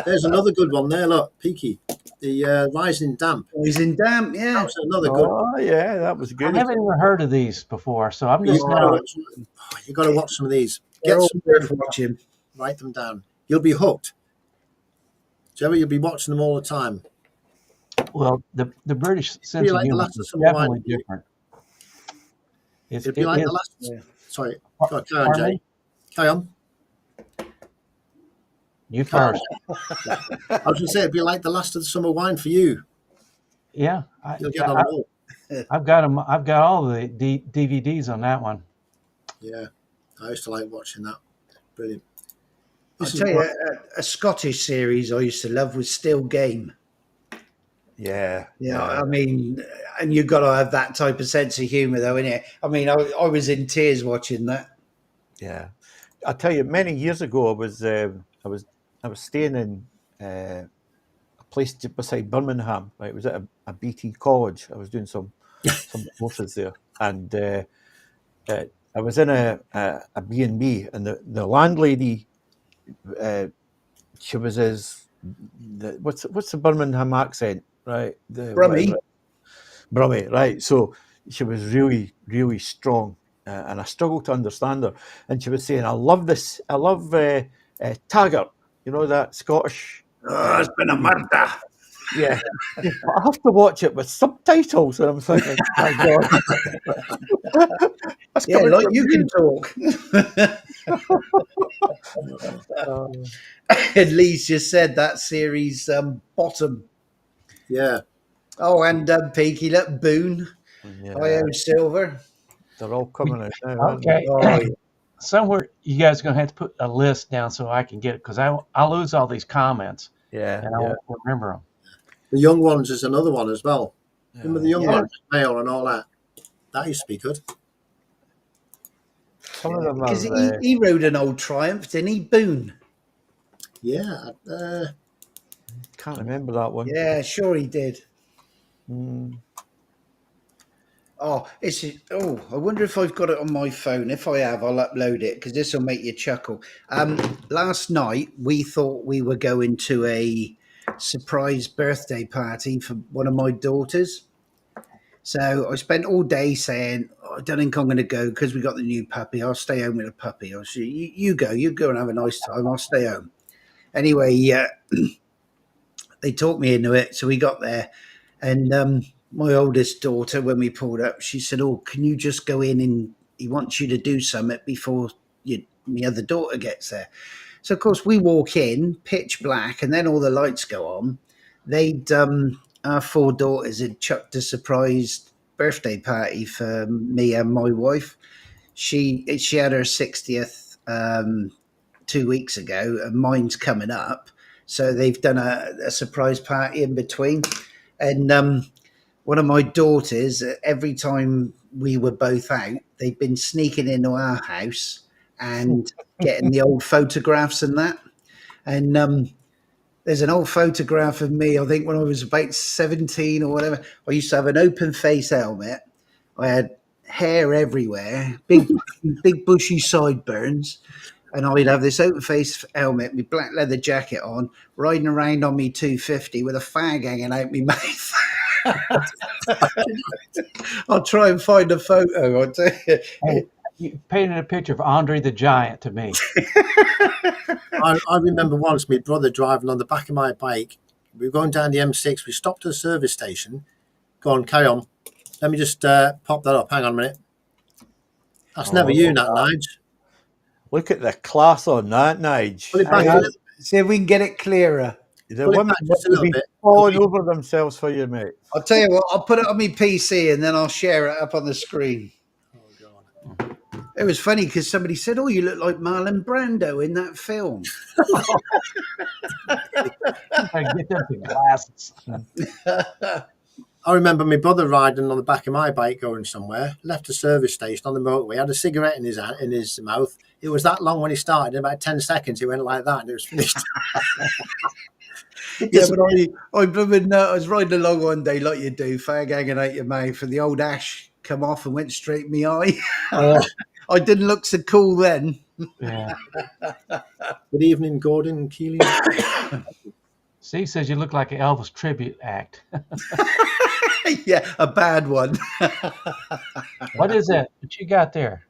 There's another good one there. Look, Peaky, the Rising Damp. Rising Damp, yeah. That's another good one. Oh yeah, that was good. I haven't even heard of these before, so I'm just You got to watch some of these. They're Get all some, worth watching. write them down. You'll be hooked. Jerry, you'll be watching them all the time. well. The British sense like of the humor last of is Summer Wine definitely for you. different. It'd be like the last. Yeah. Sorry, go on, carry on, Jay. Carry on. You first. I was going to say it'd be like the last of the summer wine for you. Yeah, You'll get on all. I've got them. I've got all the DVDs on that one. Yeah, I used to like watching that. Brilliant. I'll tell you, a Scottish series I used to love was Still Game. Yeah. I mean, and you've got to have that type of sense of humour, though, innit? I mean, I was in tears watching that. Yeah, I tell you, many years ago, I was staying in a place just beside Birmingham. Right, it was at a BT college. I was doing some courses there, and I was in a B&B, and the landlady, she was what's the Birmingham accent, right? Brummie. Brummie, right? So she was really, really strong, and I struggled to understand her. And she was saying, "I love this. I love Taggart. You know that Scottish." Oh, it's been a murder. Yeah. I have to watch it with subtitles, and I'm thinking, my God. That's Yeah, coming like from you can talk. And Lee's just said that series bottom. Yeah. Oh, and Peaky, look, Boone, Yeah, IO Silver. they're all coming out now, aren't they? Okay. Oh, yeah. Somewhere you guys are going to have to put a list down so I can get it, because I lose all these comments Yeah, and I yeah. won't remember them. The Young Ones is another one as well. Remember the Young Yeah. Ones, Mail and all that? That used to be good. Some of them Because are. he rode an old Triumph, didn't he? Boone. Yeah. Can't remember that one. Yeah, sure he did. Mm. Oh, I wonder if I've got it on my phone. If I have, I'll upload it because this will make you chuckle. Last night we thought we were going to a surprise birthday party for one of my daughters. So I spent all day saying, I don't think I'm going to go because we got the new puppy. I'll stay home with the puppy. I said, you go and have a nice time. I'll stay home. Anyway, they talked me into it. So we got there, and my oldest daughter, when we pulled up, she said, "Oh, can you just go in and he wants you to do something before my other daughter gets there." So of course we walk in, pitch black, and then all the lights go on. They'd our four daughters had chucked a surprise birthday party for me and my wife. She had her 60th 2 weeks ago, and mine's coming up. So they've done a surprise party in between. And one of my daughters, every time we were both out, they'd been sneaking into our house and getting the old photographs and that. And there's an old photograph of me, I think when I was about 17 or whatever. I used to have an open face helmet. I had hair everywhere, big bushy sideburns. And I'd have this open face helmet, my black leather jacket on, riding around on me 250 with a fag hanging out my mouth. I'll try and find a photo. I'll tell you. Hey, you painted a picture of Andre the Giant to me. I remember once my brother driving on the back of my bike. We were going down the M6. We stopped at a service station. Go on, carry on. Let me just pop that up. Hang on a minute. That's never you, that, Nige. Look at the class on that, Nige. Put it back a little bit. See if we can get it clearer. The Pull it women back just a would little be bit. falling over themselves for you, mate. I'll tell you what, I'll put it on my PC and then I'll share it up on the screen. Oh, God. It was funny because somebody said, "Oh, you look like Marlon Brando in that film." I get them the glasses. I remember my brother riding on the back of my bike going somewhere, left a service station on the motorway, had a cigarette in his mouth. It was that long when he started. In about 10 seconds, he went like that and it was finished. Yeah, but I was riding along one day like you do, fag hanging out your mouth, and the old ash come off and went straight in my eye. I didn't look so cool then. Yeah. Good evening, Gordon Keeling. Steve says you look like an Elvis tribute act. Yeah, a bad one. What is that? What you got there?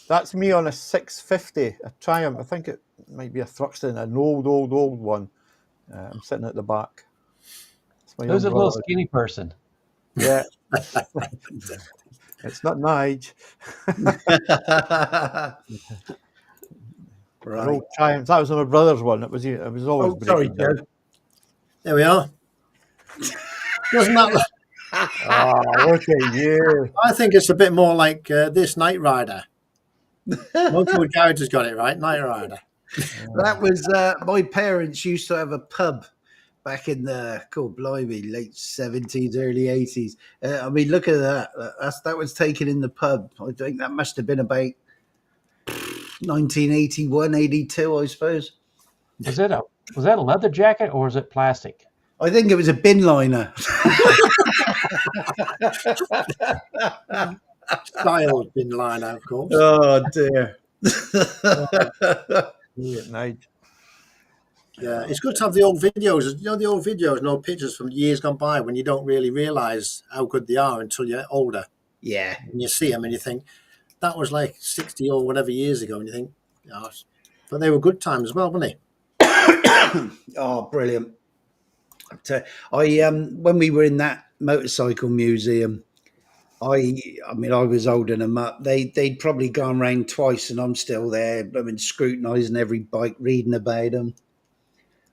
That's me on a 650, a Triumph. I think it might be a Thruxton, an old one. I'm sitting at the back. Who's a little skinny person? Yeah. It's not Nige. Right. An old Triumph. That was my brother's one. It was always. Oh, sorry, Joe. There we are. Doesn't that? Oh, look at you. I think it's a bit more like this Knight Rider. Motorwood Garage has got it right. Knight Rider. That was my parents used to have a pub back in the blimey, late 70s, early 80s. I mean, look at that. That was taken in the pub. I think that must have been about 1981, 82, I suppose. Was that a leather jacket or was it plastic? I think it was a bin liner. Styled bin liner, of course. Oh, dear. Yeah, it's good to have the old videos. You know, the old videos and old pictures from years gone by when you don't really realise how good they are until you're older. Yeah. And you see them and you think, that was like 60 or whatever years ago. And you think, but they were good times as well, weren't they? Oh, brilliant. When we were in that motorcycle museum, I mean, I was holding them up. They'd probably gone round twice, and I'm still there. I mean, scrutinising every bike, reading about them.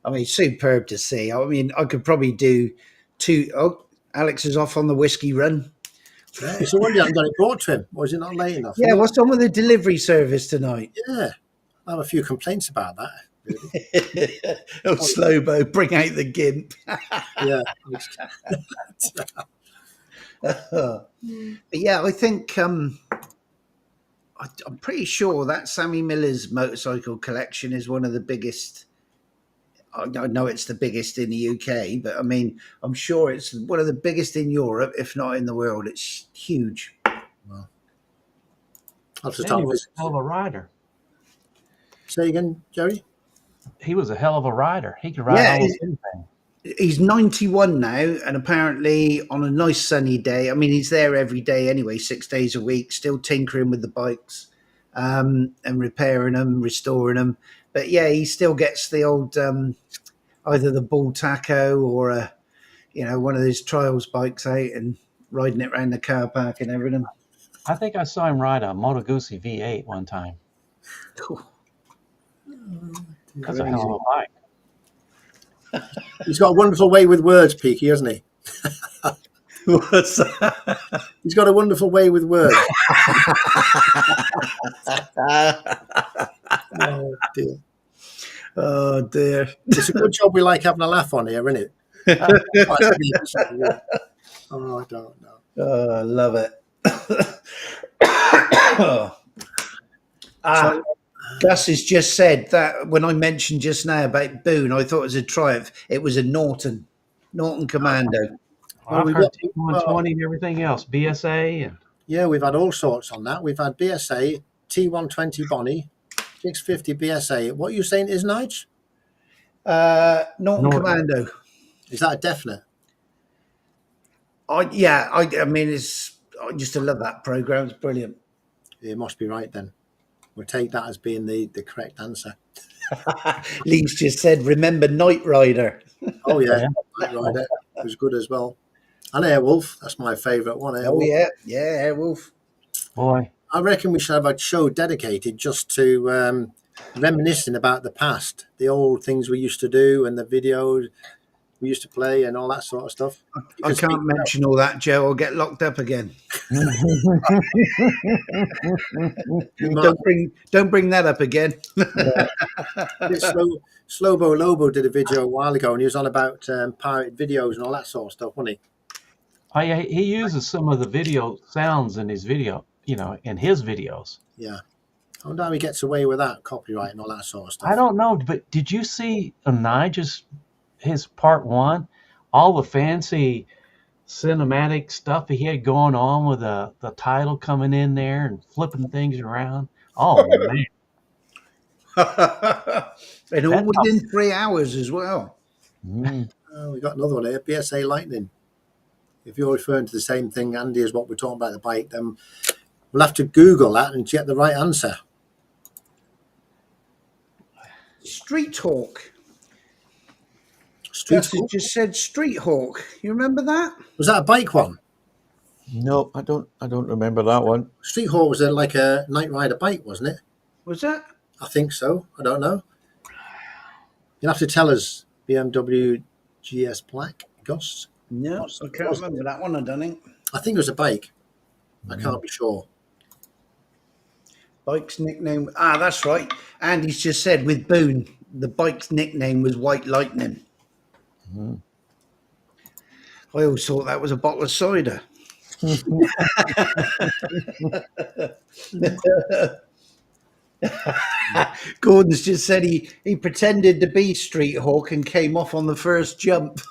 I mean, superb to see. I mean, I could probably do two. Oh, Alex is off on the whiskey run. Yeah, it's a wonder I haven't got it brought to him. Was it not late enough? Yeah, what's on with the delivery service tonight? Yeah, I have a few complaints about that. Really. Oh, Slowbo, bring out the gimp. Yeah. But yeah, I think I'm pretty sure that Sammy Miller's motorcycle collection is one of the biggest. I know it's the biggest in the UK, but I mean, I'm sure it's one of the biggest in Europe, if not in the world. It's huge. Well, I'll just He was a hell of a rider. Say again, Jerry? He was a hell of a rider. He could ride almost anything. He's 91 now, and apparently on a nice sunny day, I mean, he's there every day anyway, 6 days a week, still tinkering with the bikes and repairing them, restoring them. But yeah, he still gets the old either the bull taco or one of those trials bikes out and riding it around the car park and everything. I think I saw him ride a Moto Guzzi V8 one time. That's a hell of a bike. He's got a wonderful way with words, Peaky, hasn't he? What's that? He's got a wonderful way with words. Oh, dear. Oh, dear. It's a good job we like having a laugh on here, isn't it? Oh, I don't know. Oh, I love it. Gus has just said that when I mentioned just now about Boone, I thought it was a Triumph. It was a Norton Commando. I've heard T120 and everything else, BSA. And yeah, we've had all sorts on that. We've had BSA, T120 Bonnie, 650 BSA. What are you saying is, Nige? Norton Commando. Is that a definite? I mean, I just love that program. It's brilliant. It must be right then. We'll take that as being the correct answer. Lee's just said, remember Knight Rider. Oh, yeah. Knight Rider was good as well. And Airwolf. That's my favourite one. Airwolf. Oh, yeah, Airwolf. Boy. I reckon we should have a show dedicated just to reminiscing about the past, the old things we used to do and the videos we used to play and all that sort of stuff. I can't mention all that, Joe. I'll get locked up again. Don't bring that up again. Slowbo Lobo did a video a while ago, and he was on about pirate videos and all that sort of stuff, wasn't he? Oh yeah, he uses some of the video sounds in his video, in his videos. Yeah. I wonder how he gets away with that, copyright and all that sort of stuff. I don't know, but did you see Nigel's his part one? All the fancy cinematic stuff he had going on with the title coming in there and flipping things around. Oh man. And all within 3 hours as well. Mm. Oh, we got another one here, BSA Lightning. If you're referring to the same thing, Andy, as what we're talking about the bike, then we'll have to Google that and get the right answer. Street Hawk. Gus just said Street Hawk. You remember that? Was that a bike one? No, I don't remember that one. Street Hawk was like a Knight Rider bike, wasn't it? Was that? I think so. I don't know. You'll have to tell us. BMW GS Black, Gus? No, I can't remember that one, I don't think. I think it was a bike. I can't be sure. Bike's nickname. That's right. Andy's just said with Boone, the bike's nickname was White Lightning. Mm-hmm. I always thought that was a bottle of cider. Gordon's just said he pretended to be Street Hawk and came off on the first jump.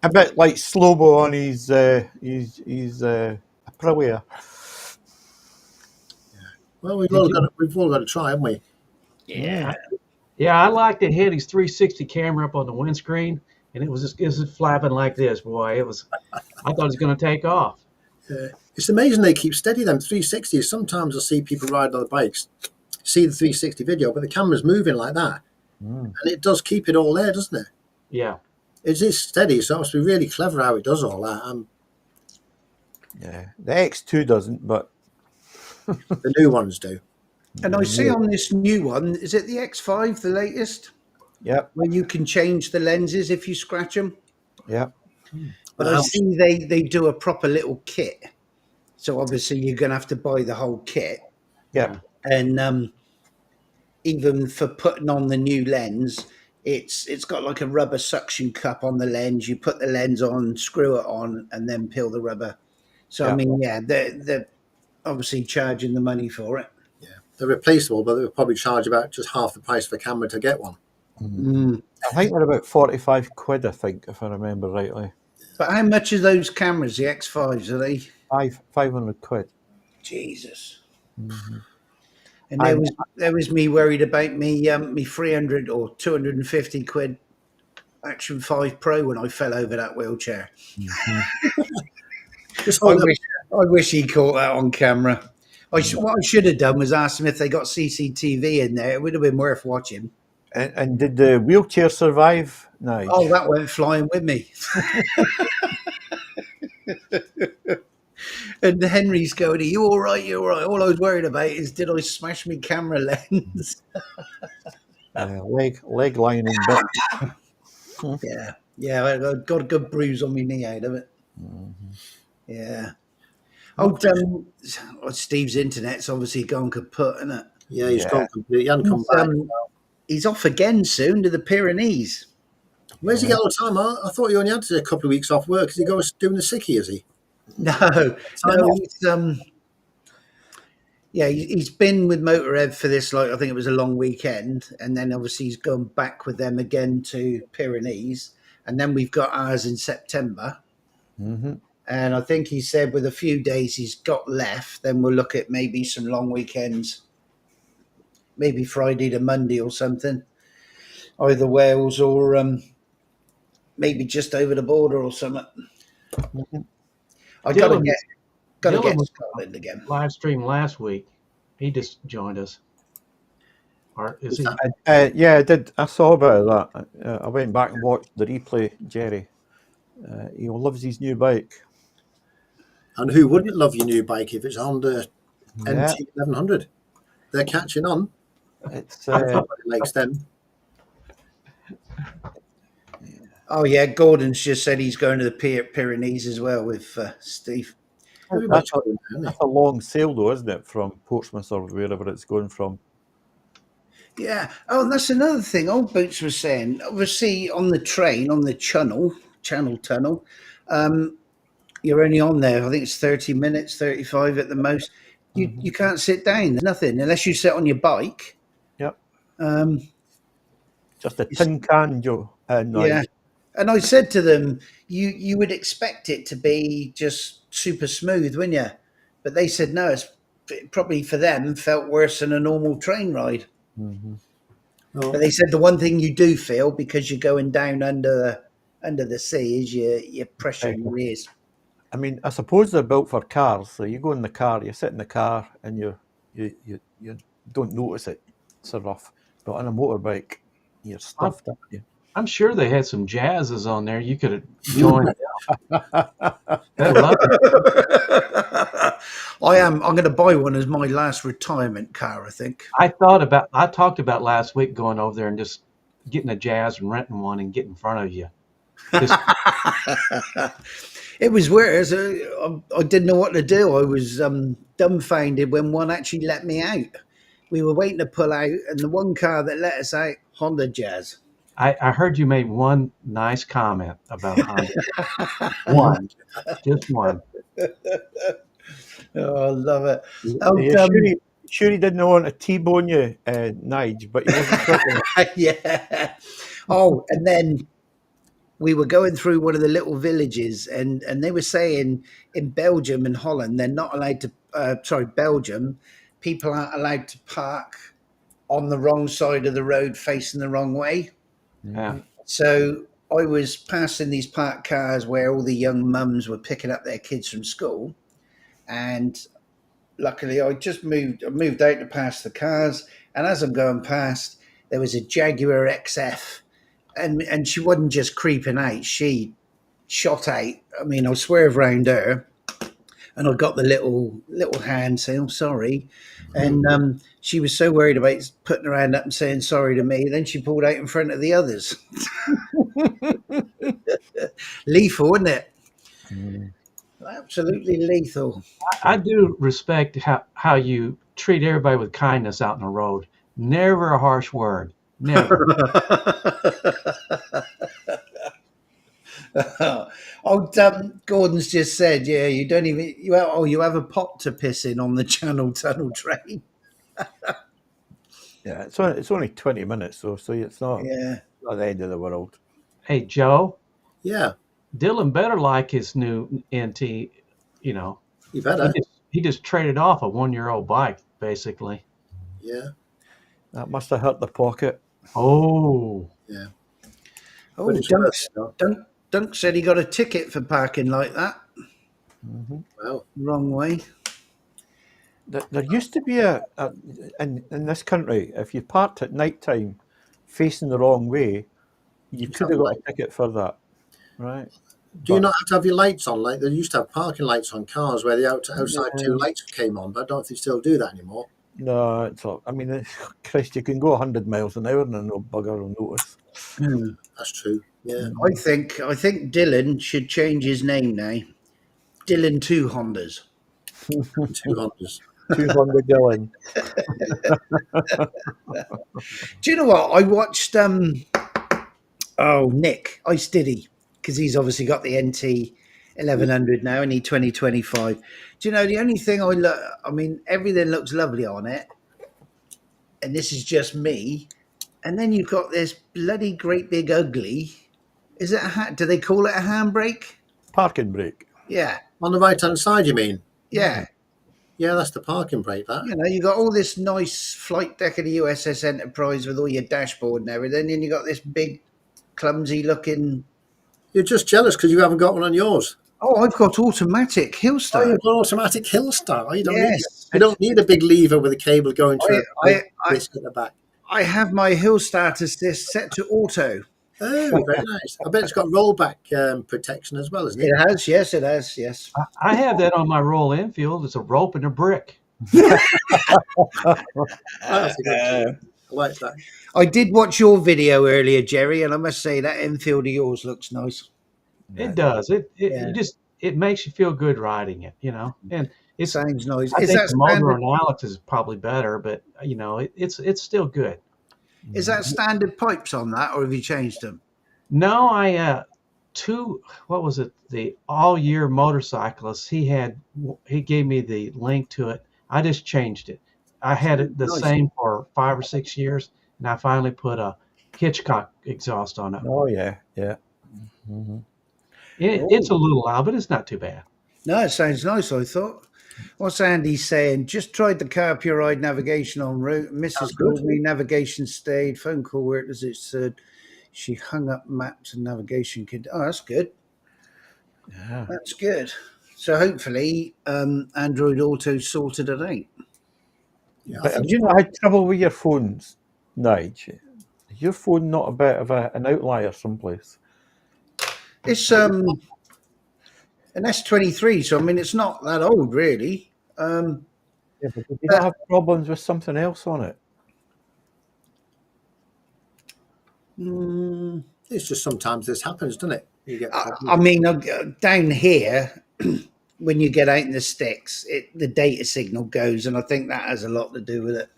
A bit like Slowbo on his Aprilia. Well, we've all got to try, haven't we? Yeah. Yeah, I liked it. Had his 360 camera up on the windscreen, and it was just flapping like this. Boy, I thought it was going to take off. It's amazing they keep steady, them 360s. Sometimes I see people ride on the bikes see the 360 video, but the camera's moving like that, and it does keep it all there, doesn't it? Yeah. It is steady, so it must be really clever how it does all that. Yeah, the X2 doesn't, but The new ones do. And I see on this new one, is it the X5, the latest? Yep. Where you can change the lenses if you scratch them. Yep. But I see they do a proper little kit. So obviously you're going to have to buy the whole kit. Yep. And even for putting on the new lens, it's got like a rubber suction cup on the lens. You put the lens on, screw it on, and then peel the rubber. So I mean, yeah, they're obviously charging the money for it. Yeah, they're replaceable, but they'll probably charge about just half the price of a camera to get one. I think they're about 45 quid, I think, if I remember rightly. But how much are those cameras, the X5s, are they? 500 quid. Jesus. And there was me worried about me 300 or 250 quid Action 5 Pro when I fell over that wheelchair. I wish he caught that on camera. What I should have done was ask him if they got CCTV in there. It would have been worth watching. And did the wheelchair survive, Nige? Oh, that went flying with me. And Henry's going, "Are you all right? You all right?" All I was worried about is, did I smash my camera lens? Leg lining bit. Yeah. I got a good bruise on my knee out of it. Yeah. Oh, Steve's internet's obviously gone kaput, isn't it? Yeah, he's gone completely. He hasn't come back. He's off again soon to the Pyrenees. Where's he get all the time? I thought he only had a couple of weeks off work. Is he going doing the sickie, is he? No, he's been with Motorhead for this, like, I think it was a long weekend, and then obviously he's gone back with them again to Pyrenees, and then we've got ours in September. And I think he said with a few days he's got left, then we'll look at maybe some long weekends, maybe Friday to Monday or something, either Wales or maybe just over the border or something. I gotta get Scotland again. Live stream last week. He just joined us. Or is he? Yeah, I did. I saw about that. I went back and watched the replay, Jerry. He loves his new bike. And who wouldn't love your new bike if it's Honda NT 1100? They're catching on. It's likes them. Oh yeah, Gordon's just said he's going to the Pyrenees as well with Steve. That's a long sail though, isn't it, from Portsmouth or wherever it's going from? Yeah. Oh, and that's another thing old Boots was saying. Obviously on the train, on the channel tunnel, you're only on there, I think it's 30 minutes, 35 at the most. You can't sit down, there's nothing, unless you sit on your bike. Yep. Just a tin can, Joe. Yeah. And I said to them, you would expect it to be just super smooth, wouldn't you? But they said, no, it's probably for them felt worse than a normal train ride. But they said the one thing you do feel, because you're going down under the sea, is your pressure in your ears. I mean, I suppose they're built for cars. So you go in the car, you sit in the car, and you don't notice it so rough. But on a motorbike, you're stuffed up. I'm sure they had some jazzes on there. You could have joined. I'm going to buy one as my last retirement car, I think. I talked about last week going over there and just getting a jazz and renting one and getting in front of you. It was weird. I didn't know what to do. I was dumbfounded when one actually let me out. We were waiting to pull out, and the one car that let us out, Honda Jazz. I heard you made one nice comment about Honda. Just one. Oh, I love it. Sure he didn't want to T-bone you, Nige, but he wasn't talking. Yeah. Oh, and then we were going through one of the little villages, and they were saying in Belgium and Holland, they're not allowed to, Belgium, people aren't allowed to park on the wrong side of the road facing the wrong way. Yeah. So I was passing these parked cars where all the young mums were picking up their kids from school, and luckily, I moved out to pass the cars, and as I'm going past, there was a Jaguar XF, and she wasn't just creeping out; she shot out. I mean, I swerved round her, and I got the little hand saying, "I'm sorry," and she was so worried about putting her hand up and saying sorry to me. Then she pulled out in front of the others. Lethal, isn't it? Absolutely lethal. I do respect how you treat everybody with kindness out in the road. Never a harsh word. Never. Gordon's just said, yeah, you don't even you have a pot to piss in on the Channel Tunnel train. Yeah, it's only 20 minutes though, so it's not the end of the world. Hey, Joe. Yeah. Dylan better like his new NT. You know, he better. He just traded off a 1-year-old bike, basically. Yeah. That must have hurt the pocket. Oh. Yeah. Oh, Dunk said he got a ticket for parking like that. Well, wrong way. There used to be in this country, if you parked at night time facing the wrong way, you could have got a ticket for that, right? Do you not have to have your lights on? Like they used to have parking lights on cars where the outside two lights came on, but I don't know if they still do that anymore. No, it's all. I mean, Christ, you can go 100 miles an hour and no bugger will notice. That's true. Yeah, I think Dylan should change his name now. Dylan Two Hondas. 2 Hondas. 200 Dylan. Do you know what I watched? Nick Ice Diddy, because he's obviously got the NT 1100 now, and he 2025. Do you know the only thing I mean, everything looks lovely on it, and this is just me. And then you've got this bloody great big ugly. Is it do they call it a handbrake? Parking brake. Yeah. On the right-hand side, you mean? Yeah. Yeah, that's the parking brake, that. You know, you got all this nice flight deck of the USS Enterprise with all your dashboard and everything, and you got this big, clumsy looking... You're just jealous because you haven't got one on yours. Oh, I've got automatic hill start. Oh, you've got automatic hill start. You don't need a big lever with a cable going to a disc at the back. I have my hill start assist set to auto. Oh, very nice. I bet it's got rollback protection as well, isn't it? It has, yes, it has, yes. I have that on my Royal Enfield. It's a rope and a brick. That's a good I like that. I did watch your video earlier, Jerry, and I must say that Enfield of yours looks nice. It does. It makes you feel good riding it, you know. And it sounds nice. I think the motor on Alex is probably better, but you know, it's still good. Is that standard pipes on that, or have you changed them? No, what was it? The All Year Motorcyclist. He gave me the link to it. I just changed it. I had it the same for 5 or 6 years, and I finally put a Hitchcock exhaust on it. Oh yeah. Mm-hmm. It's a little loud, but it's not too bad. No, it sounds nice, I thought. What's Andy saying? Just tried the car pure ride navigation en route. Mrs. called me, navigation stayed. Phone call worked as it said. She hung up maps and navigation kit. Oh, that's good. Yeah. That's good. So hopefully Android Auto sorted it out. Yeah, but have you not had trouble with your phones, Nige? Is your phone not a bit of an outlier someplace? It's an S23, so I mean it's not that old really. Yeah, but did you not have problems with something else on it? It's just sometimes this happens, doesn't it? You get I mean, down here, when you get out in the sticks, the data signal goes, and I think that has a lot to do with it.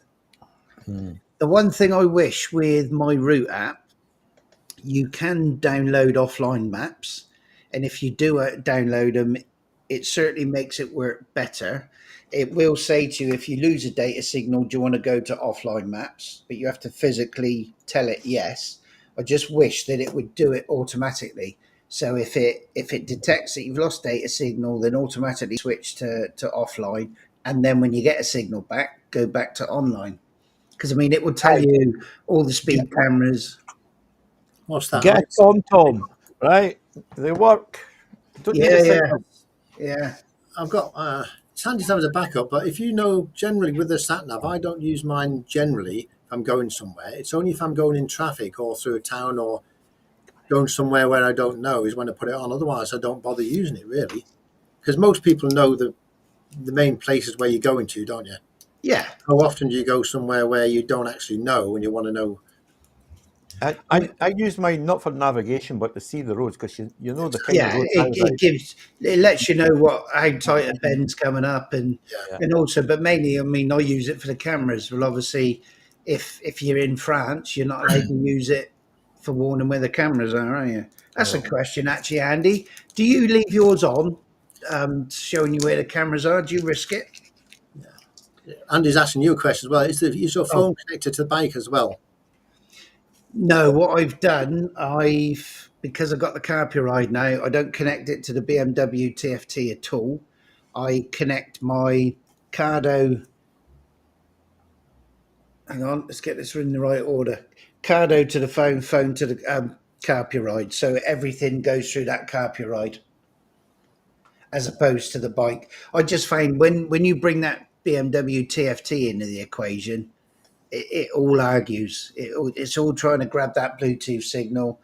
The one thing I wish with my route app, you can download offline maps, and if you do download them, it certainly makes it work better. It will say to you, if you lose a data signal, do you want to go to offline maps? But you have to physically tell it yes. I just wish that it would do it automatically. So if it detects that you've lost data signal, then automatically switch to offline, and then when you get a signal back, go back to online. Because I mean, it will tell you all the speed cameras. What's that? Get a Tom, right? They work. Don't yeah. I've got. it's handy to have as a backup, but if you know, generally with the sat nav, I don't use mine generally if I'm going somewhere. It's only if I'm going in traffic or through a town or going somewhere where I don't know is when I put it on. Otherwise, I don't bother using it really, because most people know the main places where you're going to, don't you? Yeah. How often do you go somewhere where you don't actually know and you want to know? I use mine not for navigation, but to see the roads, because you know the kind of Yeah, road. it lets you know how tight a bend's coming up, and also, but mainly, I mean, I use it for the cameras. Well, obviously, if you're in France, you're not allowed to use it for warning where the cameras are you? That's a question, actually, Andy. Do you leave yours on, showing you where the cameras are? Do you risk it? Yeah. Andy's asking you a question as well. Is your phone connected to the bike as well? No, what I've done, because I've got the Carpuride now, I don't connect it to the BMW TFT at all. I connect my Cardo. Hang on, let's get this in the right order. Cardo to the phone, phone to the Carpuride. So everything goes through that Carpuride as opposed to the bike. I just find when you bring that BMW TFT into the equation, it all argues. It's all trying to grab that Bluetooth signal.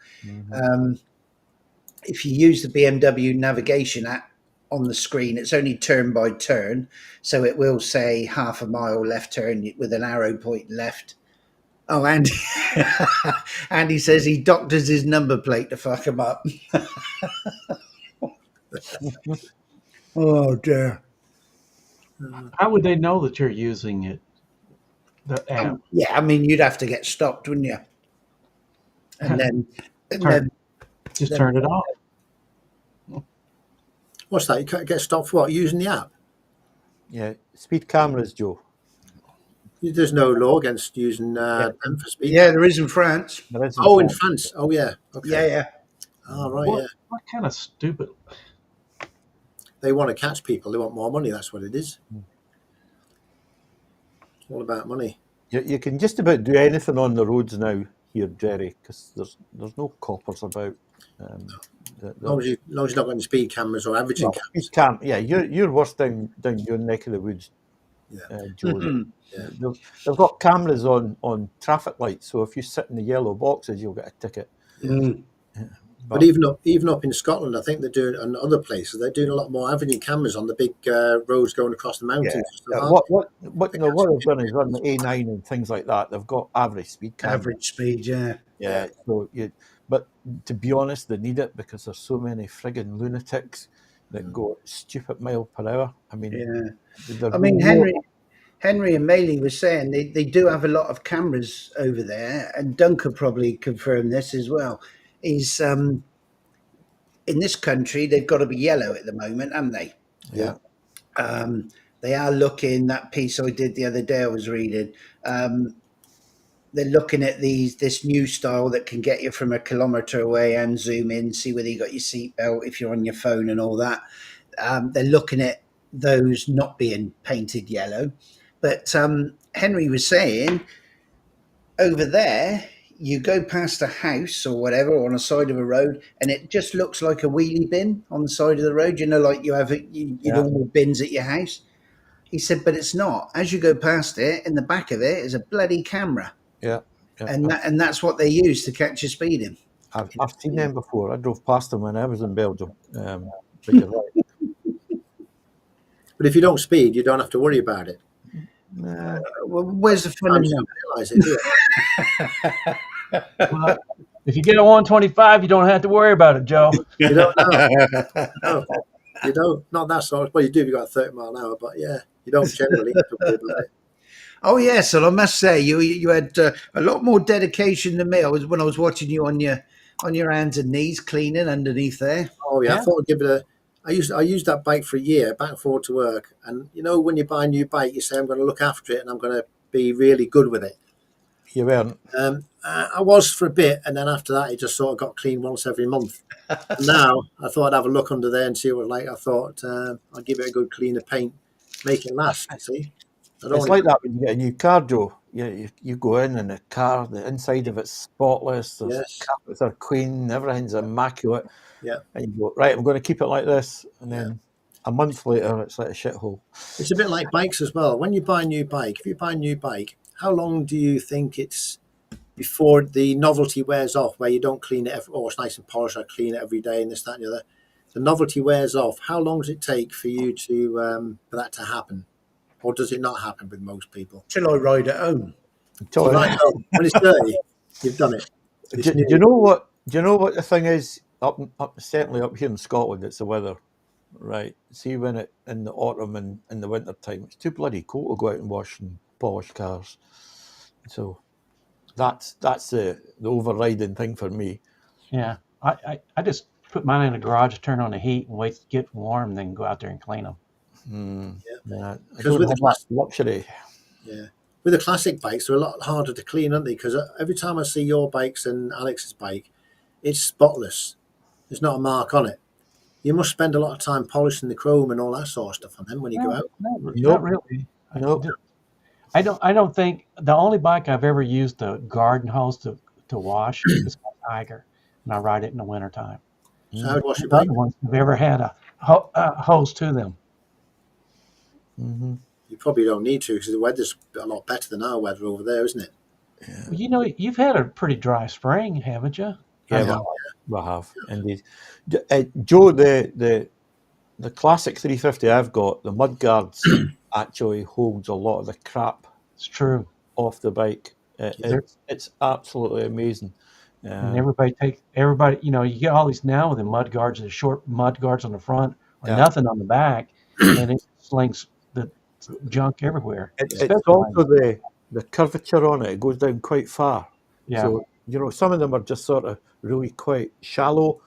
If you use the BMW navigation app on the screen, it's only turn by turn. So it will say half a mile left turn with an arrow pointing left. Oh, Andy. Andy says he doctors his number plate to fuck him up. Oh, dear. How would they know that you're using it? The app. Yeah, I mean, you'd have to get stopped, wouldn't you? And then, turn it off. What's that? You can't get stopped for what? Using the app? Yeah, speed cameras, Joe. There's no law against using them for speed. Yeah, there is in France. There is in France. Oh, yeah. Okay. Yeah. Oh, right, What kind of stupid... They want to catch people. They want more money. That's what it is. It's all about money. You can just about do anything on the roads now here, Jerry, because there's no coppers about. As long as you're not going to speed cameras or averaging cameras. You're worse down your neck of the woods, Joe. Mm-hmm. They've got cameras on traffic lights, so if you sit in the yellow boxes, you'll get a ticket. Mm. But even up in Scotland, I think they're doing, and other places, they're doing a lot more averaging cameras on the big roads going across the mountains. What they've done is run the A9 and things like that. They've got average speed cameras. Average speed, yeah. So but to be honest, they need it because there's so many frigging lunatics that go at stupid mile per hour. I mean, Henry and Maley was saying they do have a lot of cameras over there, and Duncan probably confirmed this as well. Is in this country they've got to be yellow at the moment, haven't they? Yeah. They are looking, that piece I did the other day I was reading, they're looking at this new style that can get you from a kilometre away and zoom in, see whether you got your seatbelt, if you're on your phone and all that. They're looking at those not being painted yellow. But Henry was saying over there, you go past a house or whatever on the side of a road, and it just looks like a wheelie bin on the side of the road. You know, like you have your normal bins at your house. He said, but it's not. As you go past it, in the back of it is a bloody camera. Yeah. And that's what they use to catch you speeding. I've seen them before. I drove past them when I was in Belgium. But you're right. But if you don't speed, you don't have to worry about it. Nah. Well, where's the fun in that? Realize it, do you? Well, if you get a 125, you don't have to worry about it, Joe. You don't know. No, you don't. Not that sort. Well, you do if you've got 30 mile an hour, but yeah, you don't generally have to worry about it. Oh yes, and I must say you had a lot more dedication than me. When I was watching you on your hands and knees cleaning underneath there. Oh yeah, I thought I'd give it a. I used that bike for a year, back and forward to work, and you know when you buy a new bike, you say I'm going to look after it and I'm going to be really good with it. You weren't. I was for a bit, and then after that, it just sort of got clean once every month. Now I thought I'd have a look under there and see what it was like. I thought I'd give it a good clean of paint, make it last. See. It's like that when you get a new car, Joe. You go in and the car, the inside of it's spotless. The carpets are clean, everything's immaculate. Yeah. And you go, right, I'm going to keep it like this. And then a month later, it's like a shithole. It's a bit like bikes as well. When you buy a new bike, if you buy a new bike, how long do you think it's before the novelty wears off, where you don't clean it, it's nice and polished, I clean it every day and this, that, and the other. The novelty wears off. How long does it take for you to for that to happen? Or does it not happen with most people? Till I ride at home. When it's dirty, you've done it. Do you know what? Do you know what the thing is? Certainly up here in Scotland, it's the weather, right? See, when it in the autumn and in the winter time, it's too bloody cold to go out and wash and polish cars. So that's the overriding thing for me. Yeah, I just put mine in the garage, turn on the heat, and wait to get warm, then go out there and clean them. Yeah, because with the luxury. Yeah, with the classic bikes, they're a lot harder to clean, aren't they? Because every time I see your bikes and Alex's bike, it's spotless. There's not a mark on it. You must spend a lot of time polishing the chrome and all that sort of stuff on them when you go out. Not really. Nope. I don't think the only bike I've ever used the garden hose to wash is my Tiger, and I ride it in the wintertime. So how would wash your The bike? other ones have ever had a hose to them. Mm-hmm. You probably don't need to because the weather's a lot better than our weather over there, isn't it? Yeah. Well, you know, you've had a pretty dry spring, haven't you? Yeah, I have indeed. Joe, the classic 350 I've got, the mudguards actually holds a lot of the crap. It's true. Off the bike. It's absolutely amazing. And everybody, you know, you get all these now with the mud guards, the short mud guards on the front, or nothing on the back, and it slings the junk everywhere. It's also the curvature on it. It goes down quite far. Yeah. So, you know, some of them are just sort of really quite shallow,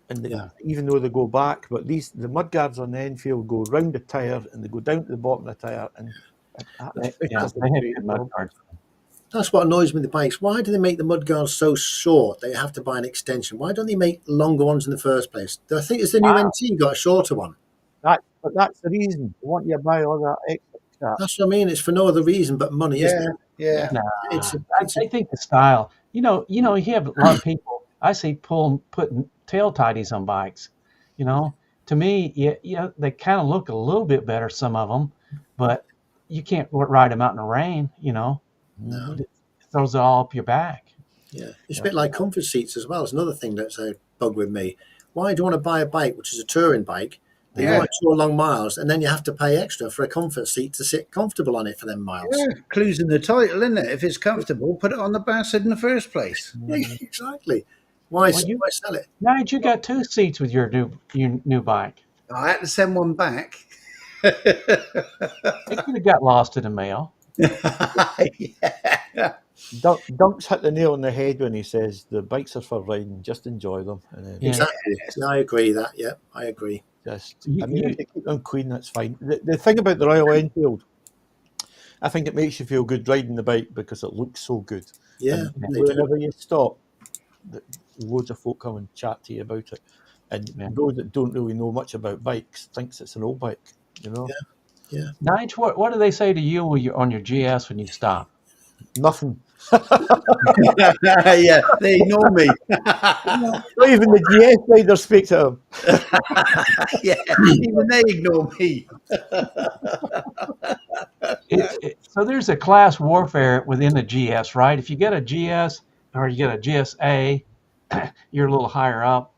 and even though they go back, but the mud guards on the Enfield go round the tyre and they go down to the bottom of the tyre, and they have good mud guards. That's what annoys me with the bikes. Why do they make the mudguards so short that you have to buy an extension? Why don't they make longer ones in the first place? I think it's the new NT got a shorter one. But that's the reason. They want you to buy all that extra crap. That's what I mean. It's for no other reason but money, isn't it? Yeah. Nah, I think the style. You know, you have a lot of people I see putting tail tidies on bikes. You know, to me, they kind of look a little bit better, some of them, but you can't ride them out in the rain. You know. No. It throws it all up your back. Yeah. It's a bit like comfort seats as well. It's another thing that's a bug with me. Why do you want to buy a bike, which is a touring bike, that you ride so long miles, and then you have to pay extra for a comfort seat to sit comfortable on it for them miles? Yeah, clues in the title, isn't it? If it's comfortable, put it on the bastard in the first place. Yeah, exactly. Why sell it? Nigel, you got 2 seats with your new bike. I had to send one back. It could have got lost in the mail. Dunks hit the nail on the head when he says the bikes are for riding, just enjoy them. And then Exactly. Yeah, I agree that. Yeah, I agree. if you keep them clean, that's fine. The thing about the Royal Enfield, I think it makes you feel good riding the bike because it looks so good. Yeah. And whenever you stop, loads of folk come and chat to you about it. And those that don't really know much about bikes thinks it's an old bike, you know? Yeah. Nigel, what do they say to you when you're on your GS when you stop? Nothing. Yeah, they ignore me. Not even the GS riders speak to him. Yeah, even they ignore me. So there's a class warfare within the GS, right? If you get a GS or you get a GSA, you're a little higher up.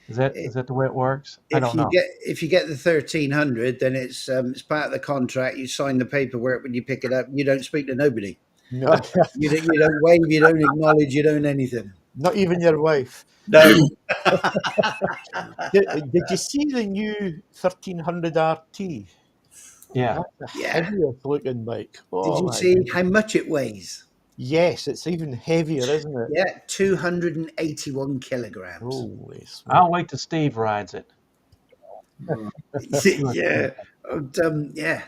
Is that the way it works? I don't know. If you get the 1300, then it's part of the contract. You sign the paperwork when you pick it up. You don't speak to nobody. No. You don't wave. You don't acknowledge. You don't anything. Not even your wife. No. Did you see the new 1300 RT? Yeah. That's a heaviest looking bike. Did you see how much it weighs? Yes, it's even heavier, isn't it? Yeah, 281 kilograms. Holy smokes. I'll wait till Steve rides it. Yeah.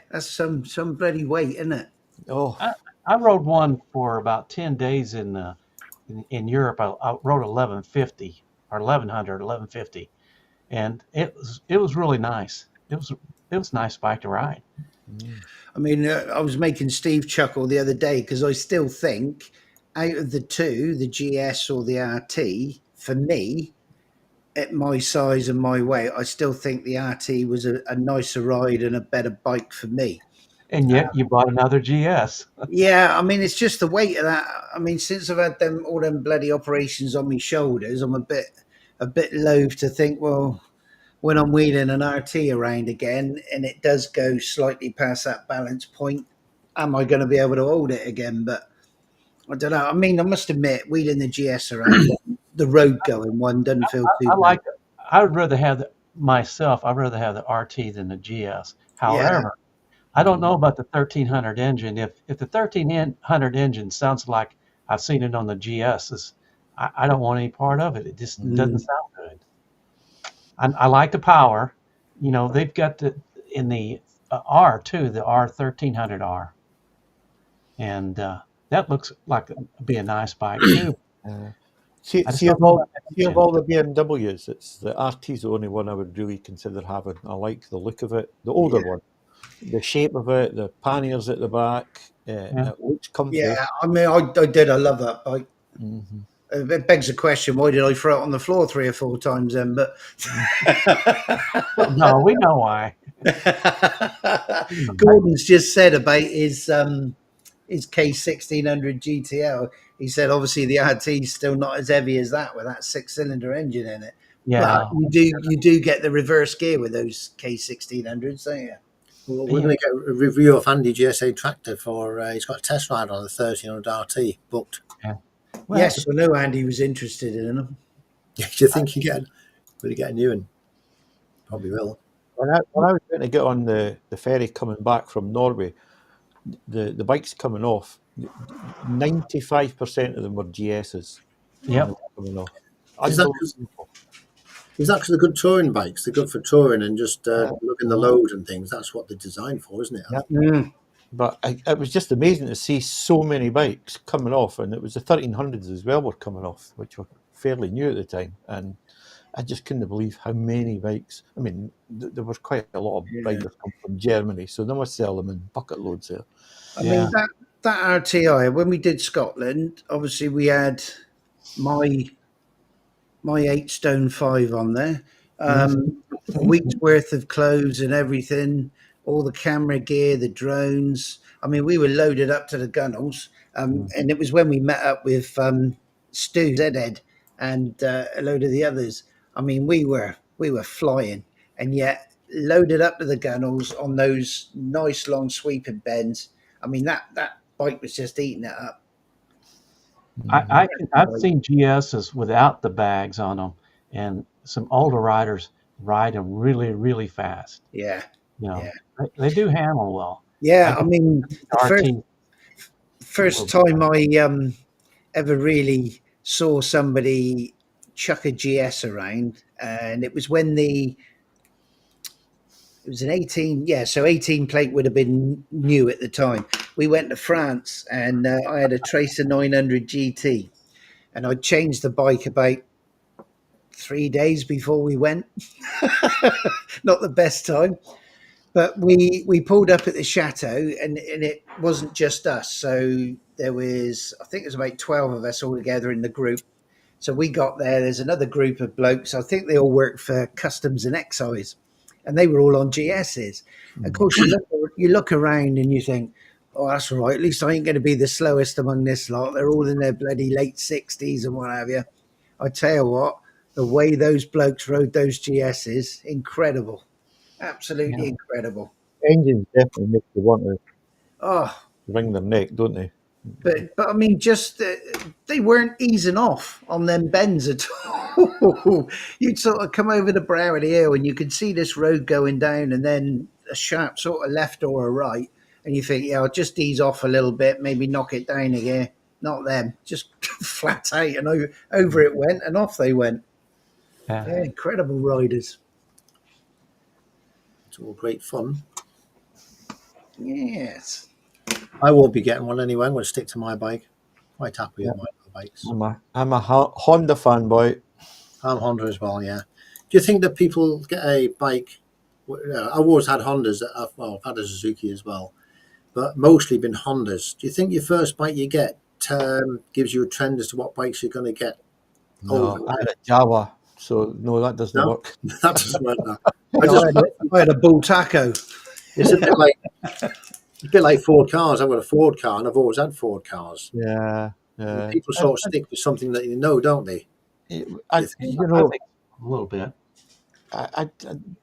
That's some bloody weight, isn't it? Oh. I rode one for about 10 days in Europe. I rode 1150 or 1150, and it was really nice. It was a nice bike to ride. I mean, I was making Steve chuckle the other day because I still think out of the two, the GS or the RT, for me, at my size and my weight, I still think the RT was a nicer ride and a better bike for me. And yet you bought another GS. Yeah, I mean, it's just the weight of that. I mean, since I've had all them bloody operations on my shoulders, I'm a bit loath to think, well, when I'm wheeling an RT around again and it does go slightly past that balance point, am I going to be able to hold it again? But I don't know. I mean, I must admit, wheeling the GS around, the road going one doesn't feel too I bad. like it. I would rather have I'd rather have the RT than the GS. Yeah. However, I don't know about the 1300 engine. If the 1300 engine sounds like I've seen it on the GSs, I don't want any part of it. It just doesn't sound good. I like the power. You know, they've got in the R too, the R1300R, and that looks like it'd be a nice bike too. See of all the BMWs, it's the RT's the only one I would really consider having. I like the look of it, the older one, the shape of it, the panniers at the back. It looks comfy. Yeah, I mean, I love that bike. Mm-hmm. It begs the question, why did I throw it on the floor 3 or 4 times then? But no, we know why. Gordon's just said about his K1600 GTL. He said obviously the RT is still not as heavy as that with that 6-cylinder engine in it. Yeah, but you do get the reverse gear with those K1600s, don't you? Well, we're going to get a review of Andy GSA tractor for he's got a test ride on the 1300 RT booked. Yeah. Well, yes, I know Andy was interested in them. Do you think will he get a new one? Probably will. When I was going to get on the ferry coming back from Norway, the bikes coming off, 95% of them were GSs. Yep. Coming off. Is that because they're good touring bikes? They're good for touring and just looking the load and things. That's what they're designed for, isn't it? Yeah. But it was just amazing to see so many bikes coming off, and it was the 1300s as well were coming off, which were fairly new at the time, and I just couldn't believe how many bikes. I mean, there was quite a lot of riders come from Germany, so they must sell them in bucket loads there. I mean, that RTI, when we did Scotland, obviously we had my 8 stone 5 on there, a week's worth of clothes and everything, all the camera gear, the drones. I mean, we were loaded up to the gunnels, and it was when we met up with Stu Zedhead and a load of the others. I mean, we were flying, and yet loaded up to the gunnels on those nice long sweeping bends. I mean, that bike was just eating it up. I've seen GSs without the bags on them, and some older riders ride them really, really fast. Yeah, you know, they do handle well. Yeah, I mean, the first time I ever really saw somebody chuck a GS around, and it was when it was an 18, so 18 plate would have been new at the time. We went to France, and I had a Tracer 900 GT, and I changed the bike about 3 days before we went. Not the best time. But we pulled up at the chateau, and it wasn't just us. So there was, I think it was about 12 of us all together in the group. So we got there. There's another group of blokes. I think they all worked for Customs and Excise, and they were all on GSs. Of course, you look around and you think, oh, that's all right. At least I ain't going to be the slowest among this lot. They're all in their bloody late 60s and what have you. I tell you what, the way those blokes rode those GSs, incredible. Absolutely incredible. Engines definitely make you want to wring their neck, don't they? But I mean, just they weren't easing off on them bends at all. You'd sort of come over the brow of the hill and you could see this road going down, and then a sharp sort of left or a right, and you think, I'll just ease off a little bit, maybe knock it down again. Not them, just flat out, and over it went, and off they went. Yeah, incredible riders. It's all great fun. Yes. I won't be getting one anyway. I'm going to stick to my bike. Quite happy with my bikes. I'm a Honda fanboy. I'm Honda as well, yeah. Do you think that people get a bike? I've always had Hondas. I've had a Suzuki as well, but mostly been Hondas. Do you think your first bike you get gives you a trend as to what bikes you're going to get? No, I had a Jawa So no, that doesn't work. That doesn't work. No. I had a bull taco. It's a bit like Ford cars. I've got a Ford car, and I've always had Ford cars. Yeah. People sort of stick with something that don't they? I think a little bit.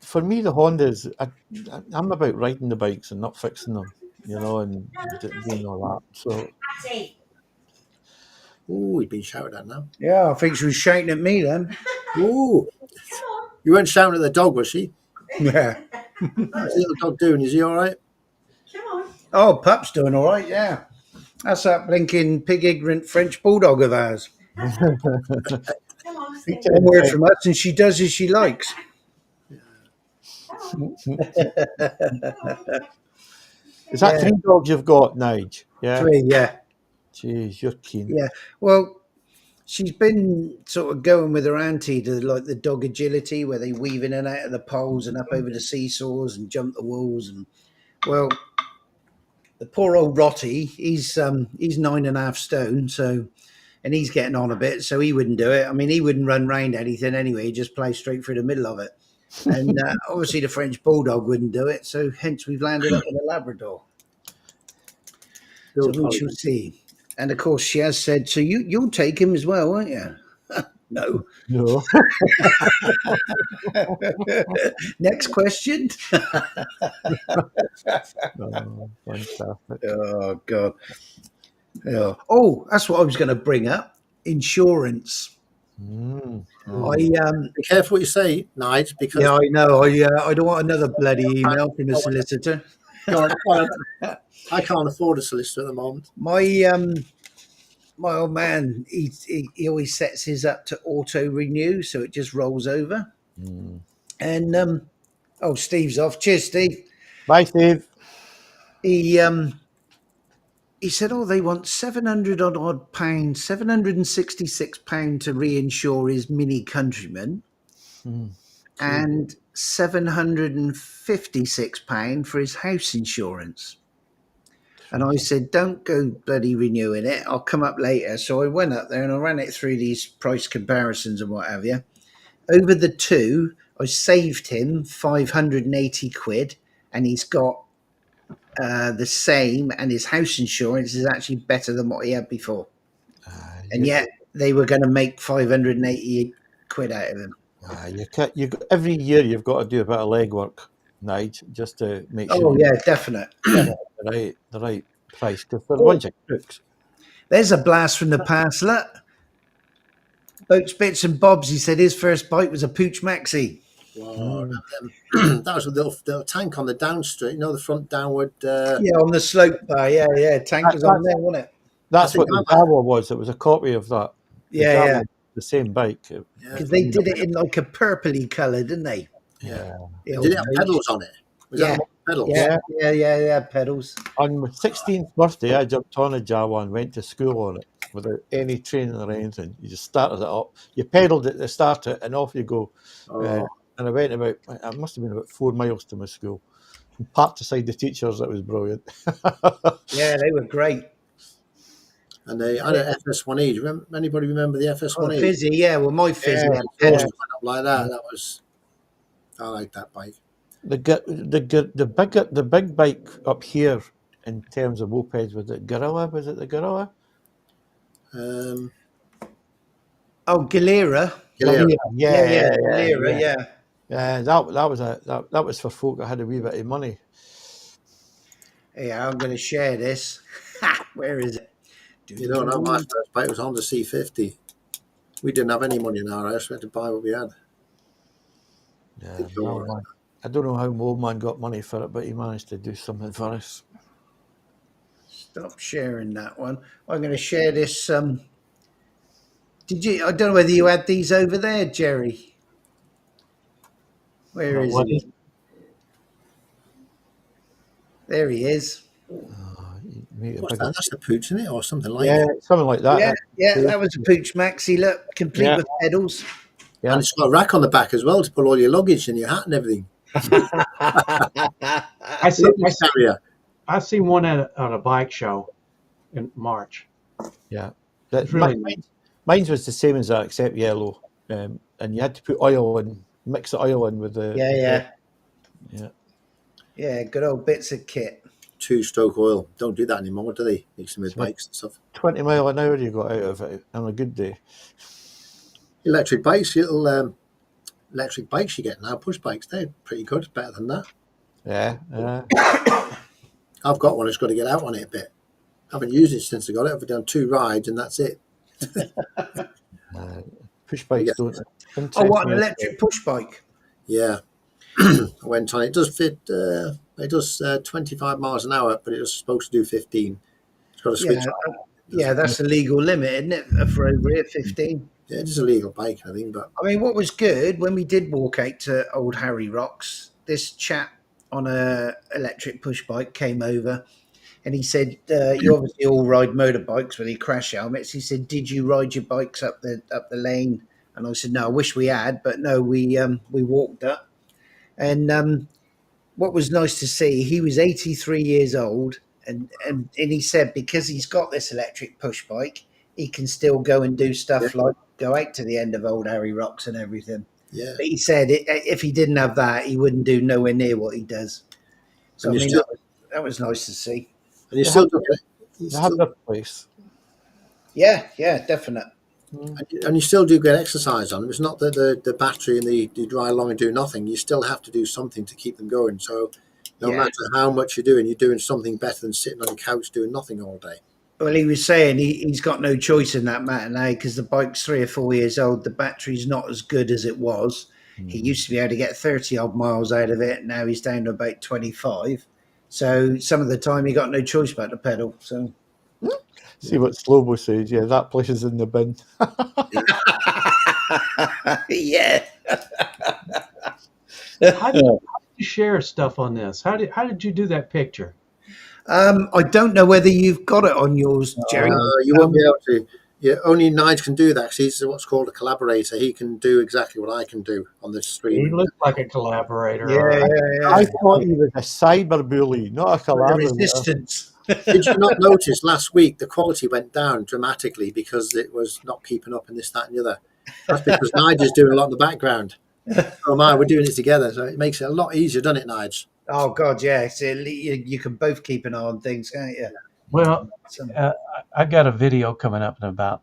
For me, the Hondas, I'm about riding the bikes and not fixing them, and doing all that. So. Oh, he's been shouted at now. Yeah, I think she was shouting at me then. Ooh. You weren't shouting at the dog, was she? Yeah. How's the little dog doing? Is he all right? Come on. Oh, Pup's doing all right, yeah. That's that blinking pig-ignorant French bulldog of ours. Come on, one word from us, and she does as she likes. Is that 3 dogs you've got, Nige? Yeah. 3, yeah. Jeez, you're keen. Yeah. Well, she's been sort of going with her auntie to like the dog agility, where they weave in and out of the poles and up over the seesaws and jump the walls. And well, the poor old Rotty, he's 9.5 stone, so, and he's getting on a bit, so he wouldn't do it. I mean, he wouldn't run round anything anyway; he'd just play straight through the middle of it. And obviously, the French bulldog wouldn't do it, so hence we've landed up with a Labrador. So we shall see. And of course, she has said, "So you'll take him as well, won't you?" No. No. Next question. Oh, fantastic. Oh God. Yeah. Oh, that's what I was going to bring up. Insurance. Be careful what you say, Nige, because I know. I don't want another bloody email from a solicitor. I can't afford a solicitor at the moment. My old man, he always sets his up to auto renew, so it just rolls over. And Steve's off. Cheers, Steve. Bye, Steve. He said, they want £766 to reinsure his Mini Countryman, and £756 for his house insurance. And I said, don't go bloody renewing it. I'll come up later. So I went up there and I ran it through these price comparisons and what have you. Over the two, I saved him 580 quid, and he's got the same, and his house insurance is actually better than what he had before. And yet they were going to make 580 quid out of him. Every year you've got to do a bit of legwork, Nige, just to make sure. Oh, yeah, definite. The right price, because they're a bunch of crooks. There's a blast from the past. Look. Boats, Bits and Bobs, he said his first bike was a Pooch Maxi. Wow. That was a little tank on the downstreet, the front downward. On the slope bar. Yeah. Tank was on there, wasn't it? That's what the Jawa was. It was a copy of that. Yeah. The same bike. Because they did it in like a purpley colour, didn't they? Yeah. Did it have pedals on it? Was that pedals? Yeah, pedals. On my 16th birthday, I jumped on a Jawa and went to school on it without any training or anything. You just started it up. You pedalled it to start it, and off you go. And I went it must have been about 4 miles to my school. And parked beside the teachers. It was brilliant. Yeah, they were great. And they had an FS1E. Anybody remember the FS1E? Fizzy, yeah. Well, my Fizzy went up like that. I like that bike. The big bike up here in terms of mopeds, was it Gorilla? Was it the Gorilla? Galera. Galera. Yeah. Yeah, that was for folk that had a wee bit of money. Yeah, I'm going to share this. Where is it? My first bike was Honda C50. We didn't have any money in our house. We had to buy what we had. Yeah, I don't know how my old man got money for it, but he managed to do something for us. Stop sharing that one. I'm going to share this. Did you? I don't know whether you had these over there, Jerry. Where is he? There he is. That's the Pooch, isn't it, or something like that? Yeah, something like that. Yeah, that was a Pooch Maxi. Look, complete with pedals. Yeah. And it's got a rack on the back as well to put all your luggage and your hat and everything. I seen one at a bike show in March. Yeah, mine was the same as that, except yellow. and you had to put oil in, mix the oil in with the yeah, good old bits of kit. 2-stroke oil. Don't do that anymore, do they? Mixing with bikes and stuff. 20 mile an hour you got out of it on a good day. Electric bikes, electric bikes you get now, push bikes, they're pretty good, better than that. Yeah. I've got one, it's got to get out on it a bit. I haven't used it since I got it. I've done 2 rides and that's it. Push bikes don't. Oh, what, an electric push bike? Yeah. I went on it. It does fit. It does 25 miles an hour, but it was supposed to do 15. It's got a switch. Yeah, that's the legal limit, isn't it? For over here, 15. Yeah, it is a legal bike, I think. But I mean, what was good when we did walk out to Old Harry Rocks, this chap on a electric push bike came over, and he said, "You obviously all ride motorbikes with your crash helmets." He said, "Did you ride your bikes up the lane?" And I said, "No, I wish we had, but no, we walked up." And what was nice to see, he was 83 years old, and he said because he's got this electric push bike, he can still go and do stuff like go out to the end of Old Harry Rocks and everything. Yeah. But he said if he didn't have that, he wouldn't do nowhere near what he does. So and I mean, that was nice to see. And you still do have that place. Yeah, definite. And you still do get exercise on them. It's not that the battery and you drive along and do nothing. You still have to do something to keep them going. So no matter how much you're doing something better than sitting on the couch doing nothing all day. Well, he was saying he's got no choice in that matter now because the bike's 3 or 4 years old. The battery's not as good as it was. He used to be able to get 30 odd miles out of it. Now he's down to about 25. So some of the time he got no choice but to pedal. So see what Slobo says. Yeah, that place is in the bin. Yeah. How did you share stuff on this? How did you do that picture? I don't know whether you've got it on yours, Jerry. You won't be able to. Yeah, only Nige can do that because he's what's called a collaborator. He can do exactly what I can do on this stream. He looks like a collaborator. Yeah. I thought he was a cyber bully, not a collaborator. Resistance. Did you not notice last week the quality went down dramatically because it was not keeping up and this, that, and the other? That's because Nige is doing a lot in the background. So am I. We're doing it together, so it makes it a lot easier, doesn't it, Nige? Oh God, yeah. So you can both keep an eye on things, can't you? Well, I got a video coming up in about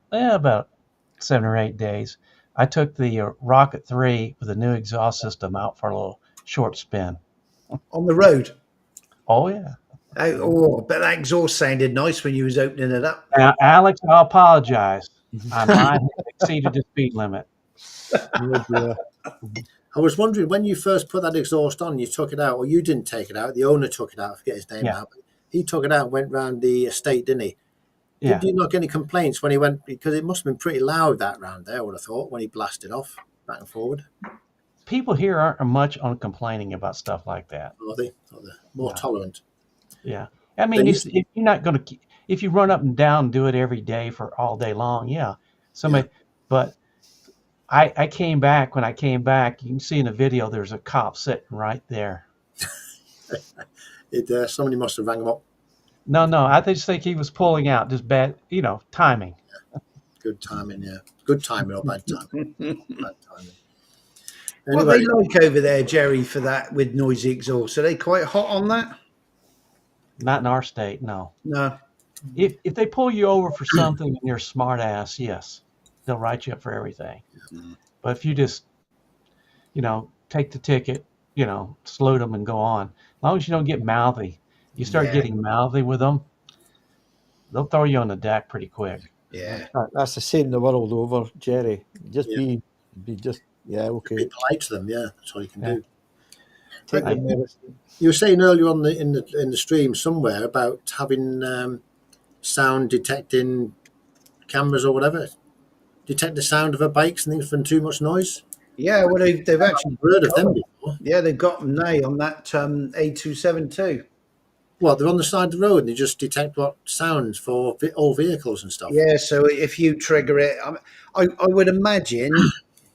7 or 8 days. I took the Rocket 3 with a new exhaust system out for a little short spin. On the road? Oh, yeah. But that exhaust sounded nice when you was opening it up. Now, Alex, I apologize. I might have exceeded the speed limit. I was wondering, when you first put that exhaust on, you took it out, or you didn't take it out, the owner took it out, I forget his name now, but he took it out and went round the estate, didn't he? Yeah. Did you not get any complaints when he went, because it must have been pretty loud that round there, I would have thought, when he blasted off back and forward. People here aren't much on complaining about stuff like that. Are they? More tolerant? Yeah. I mean, if you're not going to, if you run up and down and do it every day for all day long, but I came back. When I came back, you can see in the video, there's a cop sitting right there. Somebody must have rang him up. No, I just think he was pulling out, just bad, timing. Yeah. Good timing, yeah. Good timing or bad timing? Bad timing. Anyway, what are they like over there, Jerry, for that with noisy exhaust? Are they quite hot on that? Not in our state, no. No. If they pull you over for something and you're a smart ass, yes, they'll write you up for everything. Mm-hmm. But if you just, take the ticket, salute them and go on. As long as you don't get mouthy. You start getting mouthy with them, they'll throw you on the deck pretty quick. Yeah. That's the same the world over, Jerry. Just be okay. Be polite to them, that's all you can do. You were saying earlier on in the stream somewhere about having sound detecting cameras or whatever detect the sound of a bikes and things from too much noise. Yeah, well they've actually heard of them before. Yeah, they've got them now on that A272. Well, they're on the side of the road and they just detect what sounds for all vehicles and stuff. Yeah, so if you trigger it, I would imagine.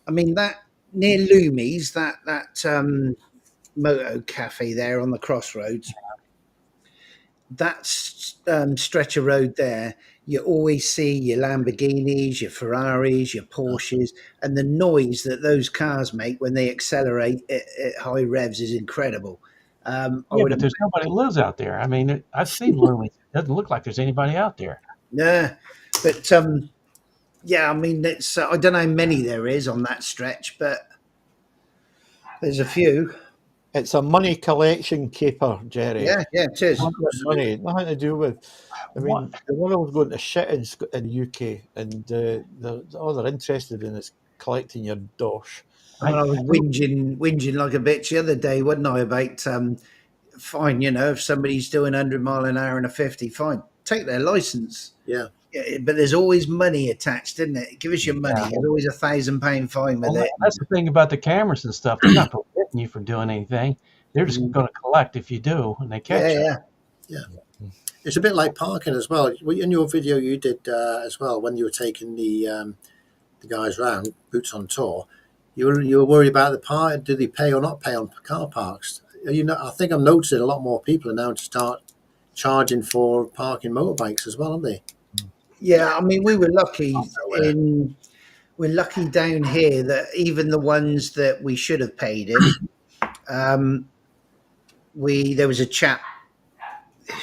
I mean that near Loomies, that Moto Cafe there on the crossroads, that stretch of road there, you always see your Lamborghinis, your Ferraris, your Porsches, and the noise that those cars make when they accelerate at high revs is incredible. Yeah, but there's nobody who lives out there. I mean, I've seen Loomis. It doesn't look like there's anybody out there. Yeah, but yeah, I mean, it's I don't know how many there is on that stretch, but there's a few. It's a money collection caper, Jerry. Yeah, it is. Money, nothing to do with. I mean, the world's going to shit in the UK, and all they're interested in is collecting your dosh. I mean, I was whinging like a bitch the other day, wasn't I? About fine, if somebody's doing 100 mph and a 50, fine, take their license. Yeah. But there's always money attached, isn't it? Give us your money. There's always £1,000 fine with it. That's the thing about the cameras and stuff. They're not preventing you from doing anything. They're just going to collect if you do, and they catch you. Yeah. It's a bit like parking as well. In your video you did as well, when you were taking the guys round, Boots on Tour, you were worried about the part. Do they pay or not pay on car parks? I think I'm noticing a lot more people are now to start charging for parking motorbikes as well, aren't they? Yeah, I mean, we were lucky we're lucky down here that even the ones that we should have paid in, there was a chap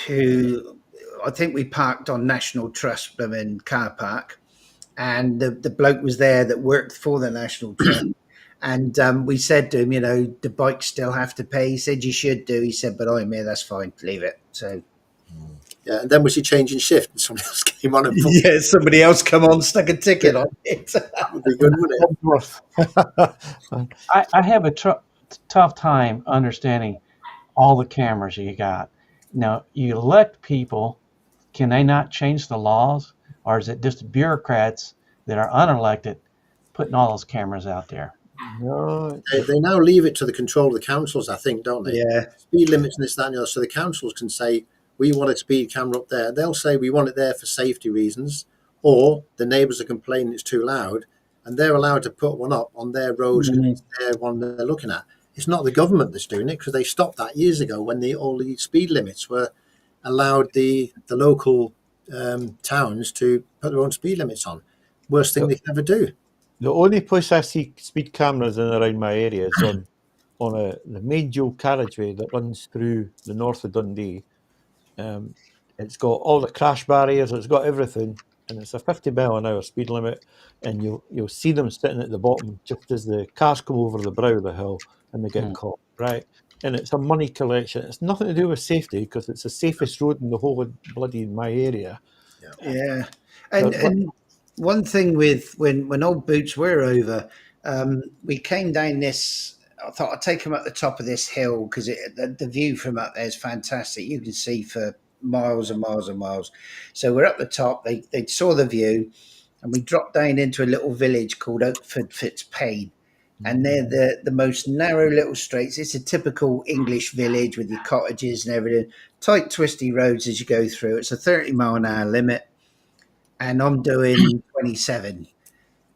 who I think we parked on National Trust car park, and the bloke was there that worked for the National Trust. And we said to him, the bikes still have to pay. He said, you should do. He said, but I'm here, that's fine, leave it. So yeah, and then was he changing shift and somebody else came on and yeah, somebody else come on, stuck a ticket on it. That would be good, wouldn't it? I have a tough time understanding all the cameras you got. Now, you elect people, can they not change the laws? Or is it just bureaucrats that are unelected putting all those cameras out there? No. They now leave it to the control of the councils, I think, don't they? Yeah. Speed limits and this, that, and the other. So the councils can say, we want a speed camera up there. They'll say we want it there for safety reasons, or the neighbours are complaining it's too loud, and they're allowed to put one up on their roads because it's their one they're looking at. It's not the government that's doing it, because they stopped that years ago when all the speed limits were allowed the local towns to put their own speed limits on. Worst thing they can ever do. The only place I see speed cameras in and around my area is on the main dual carriageway that runs through the north of Dundee. It's got all the crash barriers, it's got everything, and it's a 50 mph speed limit, and you'll see them sitting at the bottom just as the cars come over the brow of the hill and they get caught, right? And it's a money collection. It's nothing to do with safety, because it's the safest road in the whole of bloody my area. Yeah. And one thing with when old Boots were over, we came down this. I thought I'd take him up the top of this hill because the view from up there is fantastic. You can see for miles and miles and miles. So we're up the top. They saw the view, and we dropped down into a little village called Oakford Fitzpaine. And they're the most narrow little streets. It's a typical English village with your cottages and everything. Tight, twisty roads as you go through. It's a 30-mile-an-hour limit, and I'm doing 27.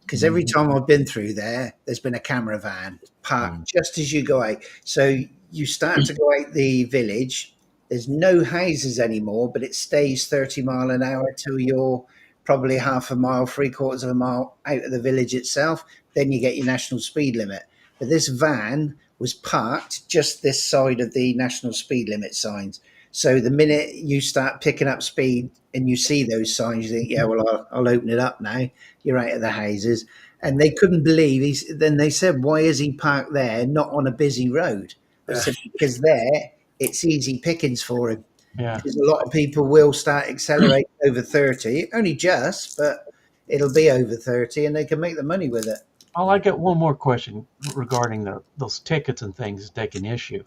Because every time I've been through there, there's been a camera van parked just as you go out. So you start to go out the village. There's no houses anymore, but it stays 30 mile an hour till you're probably half a mile, 3/4 of a mile out of the village itself. Then you get your national speed limit. But this van was parked just this side of the national speed limit signs. So the minute you start picking up speed and you see those signs, you think, yeah, well, I'll open it up now. You're out of the houses. And they couldn't believe. Then they said, why is he parked there, not on a busy road? I said, because there, it's easy pickings for him. Yeah. Because a lot of people will start accelerating over 30, only just, but it'll be over 30 and they can make the money with it. Oh, I got one more question regarding those tickets and things that they can issue.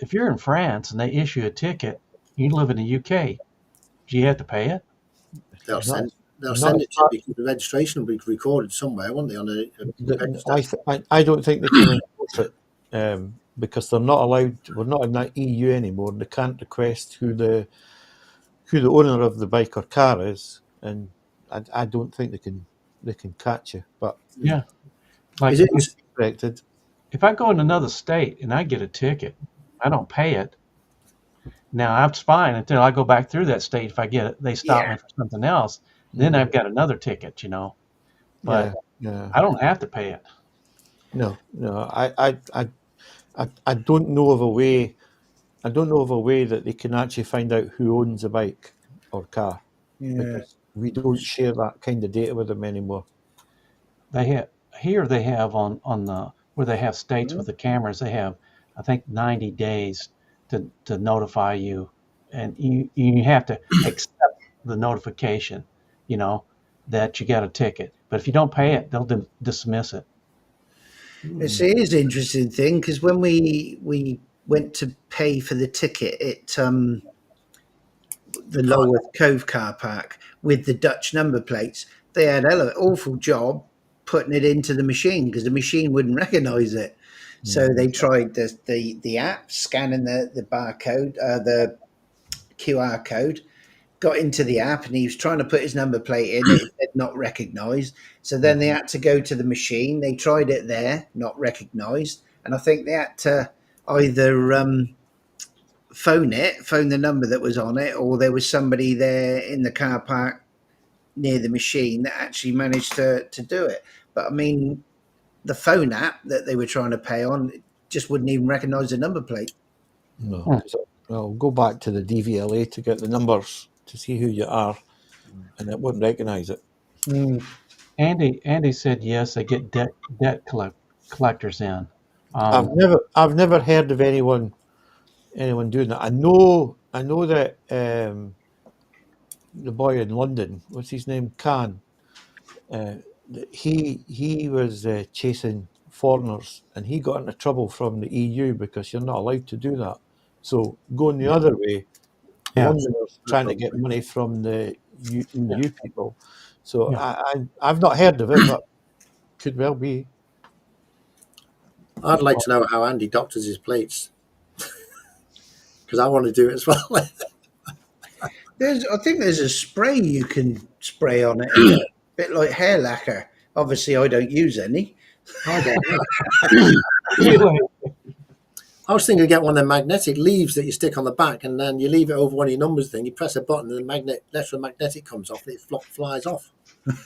If you're in France and they issue a ticket, you live in the UK, do you have to pay it? They'll send it to you because the registration will be recorded somewhere, won't they? I don't think they can enforce it because they're not allowed. We're not in that EU anymore. They can't request who the owner of the bike or car is, and I don't think they can catch you. But yeah, like if I go in another state and I get a ticket, I don't pay it. Now that's fine until I go back through that state. If I get it, they stop me for something else. Then I've got another ticket, But I don't have to pay it. No. I don't know of a way. I don't know of a way that they can actually find out who owns a bike or car, because we don't share that kind of data with them anymore. They have on the where they have states with the cameras. They have, I think, 90 days to notify you, and you have to accept the notification, that you got a ticket. But if you don't pay it, they'll dismiss it. It is an interesting thing, because when we went to pay for the ticket at the Lulworth Cove car park with the Dutch number plates, they had an awful job putting it into the machine because the machine wouldn't recognise it. So they tried the app, scanning the barcode, the QR code, got into the app, and he was trying to put his number plate in. It said not recognised. So then they had to go to the machine. They tried it there, not recognised. And I think they had to either phone the number that was on it, or there was somebody there in the car park near the machine that actually managed to do it. But I mean, the phone app that they were trying to pay on just wouldn't even recognise the number plate. No, I'll go back to the DVLA to get the numbers to see who you are, and it wouldn't recognise it. Andy said yes, they get debt collectors in. I've never heard of anyone doing that. I know that the boy in London, what's his name, Khan, he was chasing foreigners, and he got into trouble from the EU because you're not allowed to do that. So going the other way, Londoners trying to get money from the EU people. So I've not heard of it, but could well be. I'd like to know how Andy doctors his plates, because I want to do it as well. I think there's a spray you can spray on it, a bit like hair lacquer. Obviously, I don't use any. I was thinking to get one of the magnetic leaves that you stick on the back, and then you leave it over one of your numbers thing. You press a button, and the electromagnetic comes off, and it flies off.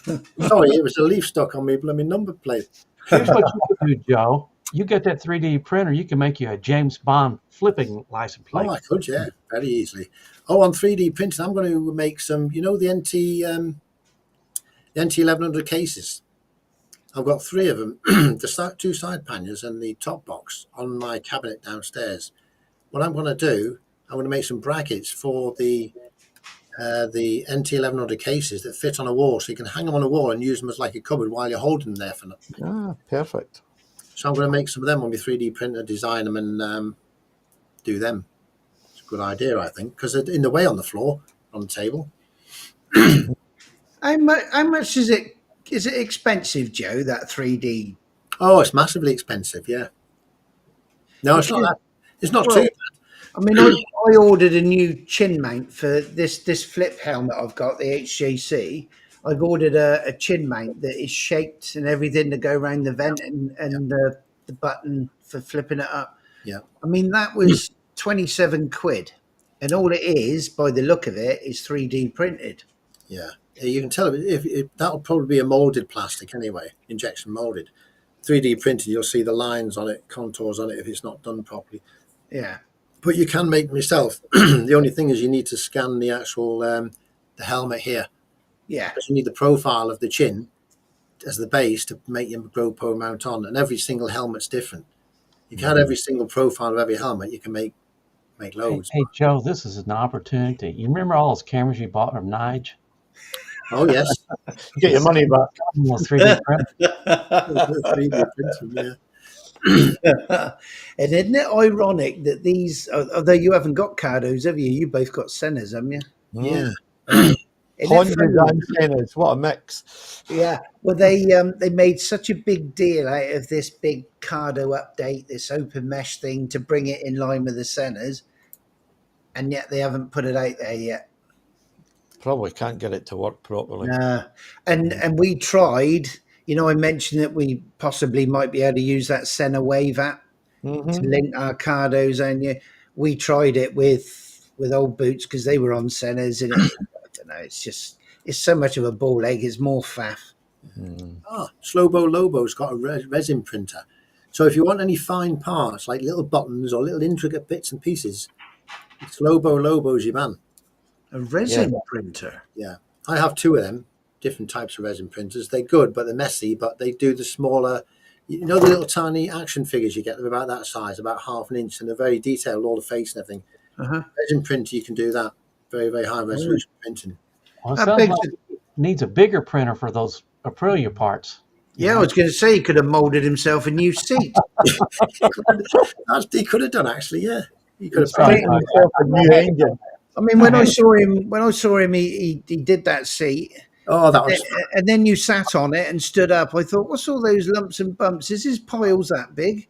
Sorry, it was a leaf stuck on me blooming number plate. Here's what you can do, Joe. You get that 3D printer, you can make you a James Bond flipping license plate. Oh, I could, yeah, very easily. Oh, on 3D printing, I'm going to make some, the NT 1100 cases. I've got 3 of them, the 2 side panniers and the top box on my cabinet downstairs. What I'm going to do, I'm going to make some brackets for the NT 1100 cases that fit on a wall, so you can hang them on a wall and use them as like a cupboard while you're holding them there for nothing. Ah, perfect. So I'm going to make some of them on my 3D printer, design them, and do them. It's a good idea, I think, because they're in the way on the floor, on the table. How much is it? Is it expensive, Joe, that 3D? Oh, it's massively expensive, yeah. No, it's not that. It's not too bad. I mean, I ordered a new chin mount for this flip helmet I've got, the HJC. I've ordered a chin mount that is shaped and everything to go around the vent and the button for flipping it up. Yeah. I mean, that was 27 quid. And all it is, by the look of it, is 3D printed. Yeah. You can tell if that'll probably be a molded plastic anyway, injection molded. 3D printed, you'll see the lines on it, contours on it if it's not done properly. Yeah. But you can make them yourself. The only thing is you need to scan the actual the helmet here. Yeah. Because you need the profile of the chin as the base to make your GoPro mount on, and every single helmet's different. You can have every single profile of every helmet. You can make loads. Hey, Joe, this is an opportunity. You remember all those cameras you bought from Nige? Oh, yes. Get your money back. 3D print. 3D printing, yeah. And isn't it ironic that these, although you haven't got Cardos, have you? You both got Sennas, haven't you? Yeah. Hondas and Sennas, what a mix. Yeah. Well, they made such a big deal out of this big Cardo update, this open mesh thing to bring it in line with the Sennas, and yet they haven't put it out there yet. Probably can't get it to work properly. And we tried, I mentioned that we possibly might be able to use that Senna Wave app to link our Cardos, and we tried it with with old boots because they were on centers, and I don't know. It's so much of a ball ache. It's more faff. Slobo Lobo's got a resin printer. So if you want any fine parts, like little buttons or little intricate bits and pieces, Slobo Lobo's your man. A resin printer? Yeah. I have 2 of them, different types of resin printers. They're good, but they're messy, but they do the smaller, the little tiny action figures you get, them about that size, about half an inch, and they're very detailed, all the face and everything. Resin printer, you can do that. Very, very high resolution printing. Well, it sounds like it needs a bigger printer for those Aprilia parts. Yeah, I was going to say he could have molded himself a new seat. He could have done, actually. Yeah, he could have made himself a new engine. I mean, when I saw him, he did that seat. Oh, that was. And then you sat on it and stood up. I thought, what's all those lumps and bumps? Is his piles that big?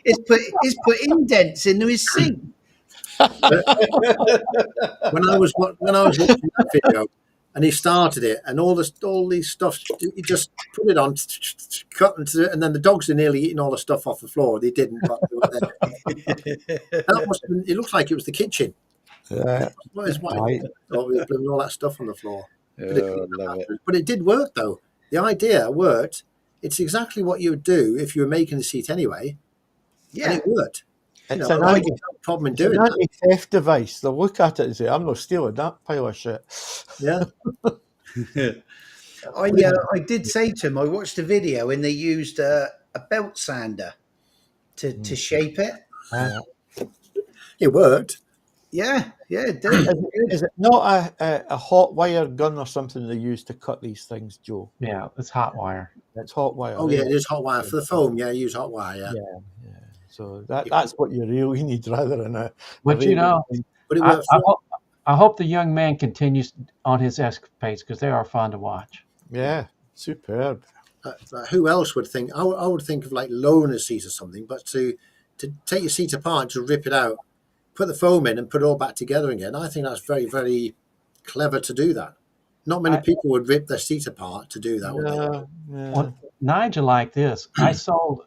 It's put indents into his seat. When I was watching that video, and he started it, and all these stuff, he just put it on, cut into it, and then the dogs are nearly eating all the stuff off the floor. They didn't, but they were there. It looked like it was the kitchen. Yeah, all that stuff on the floor. Love it. But it did work, though. The idea worked. It's exactly what you would do if you were making the seat anyway. Yeah, and it worked. It's an problem in doing an anti-theft device. They'll look at it and say, "I'm not stealing that pile of shit." Yeah. I did say to him, I watched a video and they used a belt sander to shape it. It worked. Yeah, it did. Is it not a hot wire gun or something they use to cut these things, Joe? Yeah, it's hot wire. It's hot wire. Oh yeah, it is hot wire for the foam. Yeah, use hot wire. Yeah. So that's what you really need rather than a. But But it works. I hope the young man continues on his escapades because they are fun to watch. Yeah, superb. Who else would think? I would think of like lowering a seat or something, but to take your seat apart, to rip it out, put the foam in, and put it all back together again. I think that's very, very clever to do that. Not many people would rip their seat apart to do that. Well, Nigel, like this, I sold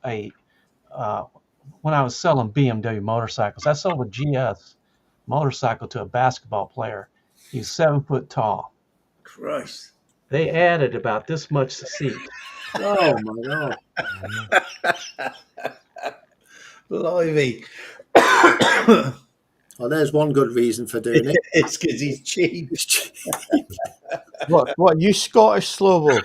when I was selling BMW motorcycles, I sold a GS motorcycle to a basketball player. He's 7 foot tall. Christ. They added about this much to seat. Oh my God. Blimey. Well, there's one good reason for doing it. It's because he's cheap. What you Scottish Slobo?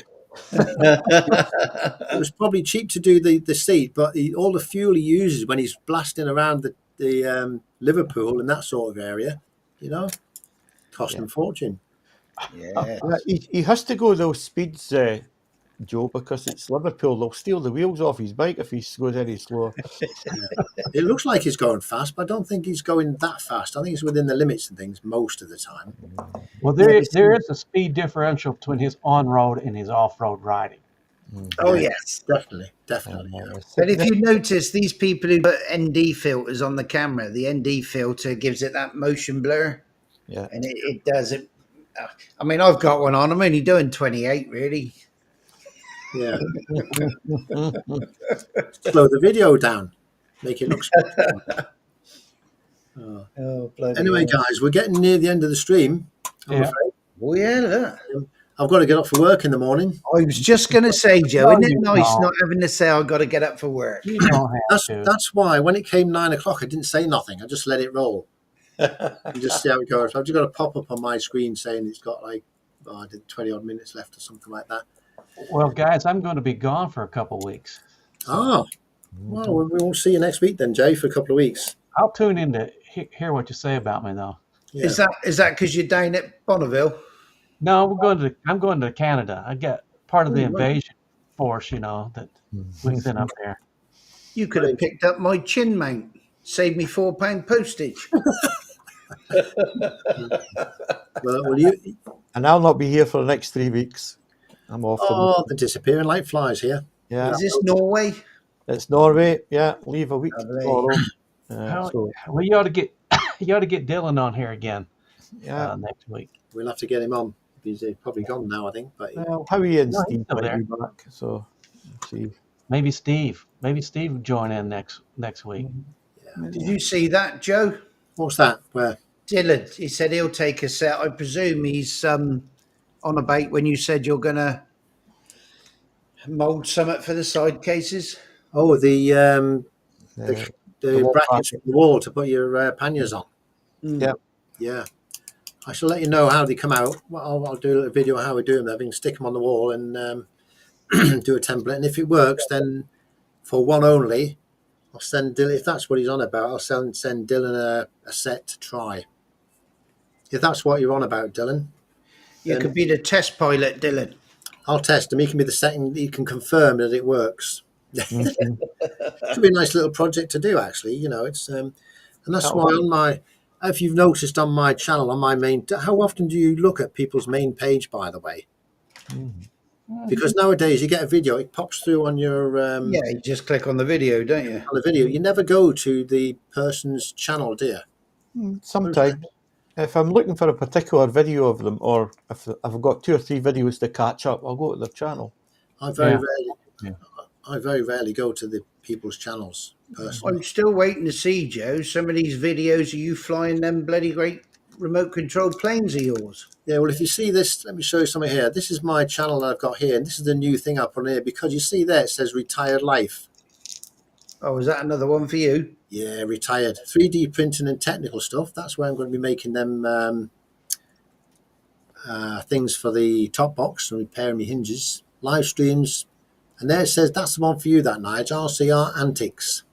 It was probably cheap to do the seat, but all the fuel he uses when he's blasting around the Liverpool and that sort of area, cost him a fortune. Yeah, he has to go those speeds, Joe, because it's Liverpool. They'll steal the wheels off his bike if he goes any slower. It looks like he's going fast, but I don't think he's going that fast. I think he's within the limits and things most of the time. Well, there is a speed differential between his on-road and his off-road riding. Oh, yes. Definitely. But if you notice, these people who put ND filters on the camera, the ND filter gives it that motion blur. Yeah. And it does it. I mean, I've got one on. I'm only doing 28, really. Yeah. Slow the video down. Make it look Anyway, guys, we're getting near the end of the stream. I'm afraid. Oh, yeah, look. I've got to get up for work in the morning. I was just going to say, Joe, isn't it nice not having to say I've got to get up for work? You don't have to. That's why when it came 9 o'clock, I didn't say nothing. I just let it roll and just see how it goes. I've just got a pop up on my screen saying it's got I did 20 odd minutes left or something like that. Well, guys, I'm going to be gone for a couple of weeks. Oh, well, we won't see you next week then, Jay, for a couple of weeks. I'll tune in to hear what you say about me, though. Yeah. Is that because you're down at Bonneville? No, I'm going to Canada. I got part of the invasion force, that we sent up there. You could have picked up my chin mount. Saved me £4 postage. Well, you... And I'll not be here for the next 3 weeks. I'm off. They're disappearing like flies here. Yeah. Is this Norway? It's Norway. Yeah, leave a week tomorrow. Well, you ought to get Dylan on here again. Yeah, next week. We'll have to get him on. He's probably gone now, I think. But Howie and Steve might be back. So, see. Maybe Steve will join in next week. Yeah. Did you see that, Joe? What's that? Where? Dylan, he said he'll take a set. I presume he's on about when you said you're going to mould something for the side cases. Oh, the wall brackets bracket. for the wall to put your panniers on. Yeah. Yeah. I shall let you know how they come out. Well, I'll do a little video of how we do them. We can stick them on the wall and do a template. And if it works, then for one only, I'll send Dylan. If that's what he's on about, I'll send Dylan a set to try. If that's what you're on about, Dylan, You could be the test pilot, Dylan. I'll test him. He can be the second. He can confirm that it works. Mhm. Should be a nice little project to do, actually. You know, it's and that's why on my. If you've noticed on my channel, on my main, how often do you look at people's main page? By the way, because nowadays you get a video, it pops through on your Yeah, you just click on the video, don't you? on the video. You never go to the person's channel, do you? Sometimes, if I'm looking for a particular video of them, or if I've got 2 or 3 videos to catch up, I'll go to their channel. I very rarely go to the people's channels personally. I'm still waiting to see, Joe, some of these videos of you flying them bloody great remote controlled planes of yours. Yeah, well, if you see this, let me show you something here. This is my channel that I've got here, and this is the new thing up on here, because you see there, it says Retired Life. Oh, is that another one for you? Yeah, retired. 3D printing and technical stuff. That's where I'm going to be making them things for the top box and repairing my hinges. Live streams. And there it says, that's the one for you, that Nige. RCR Antics.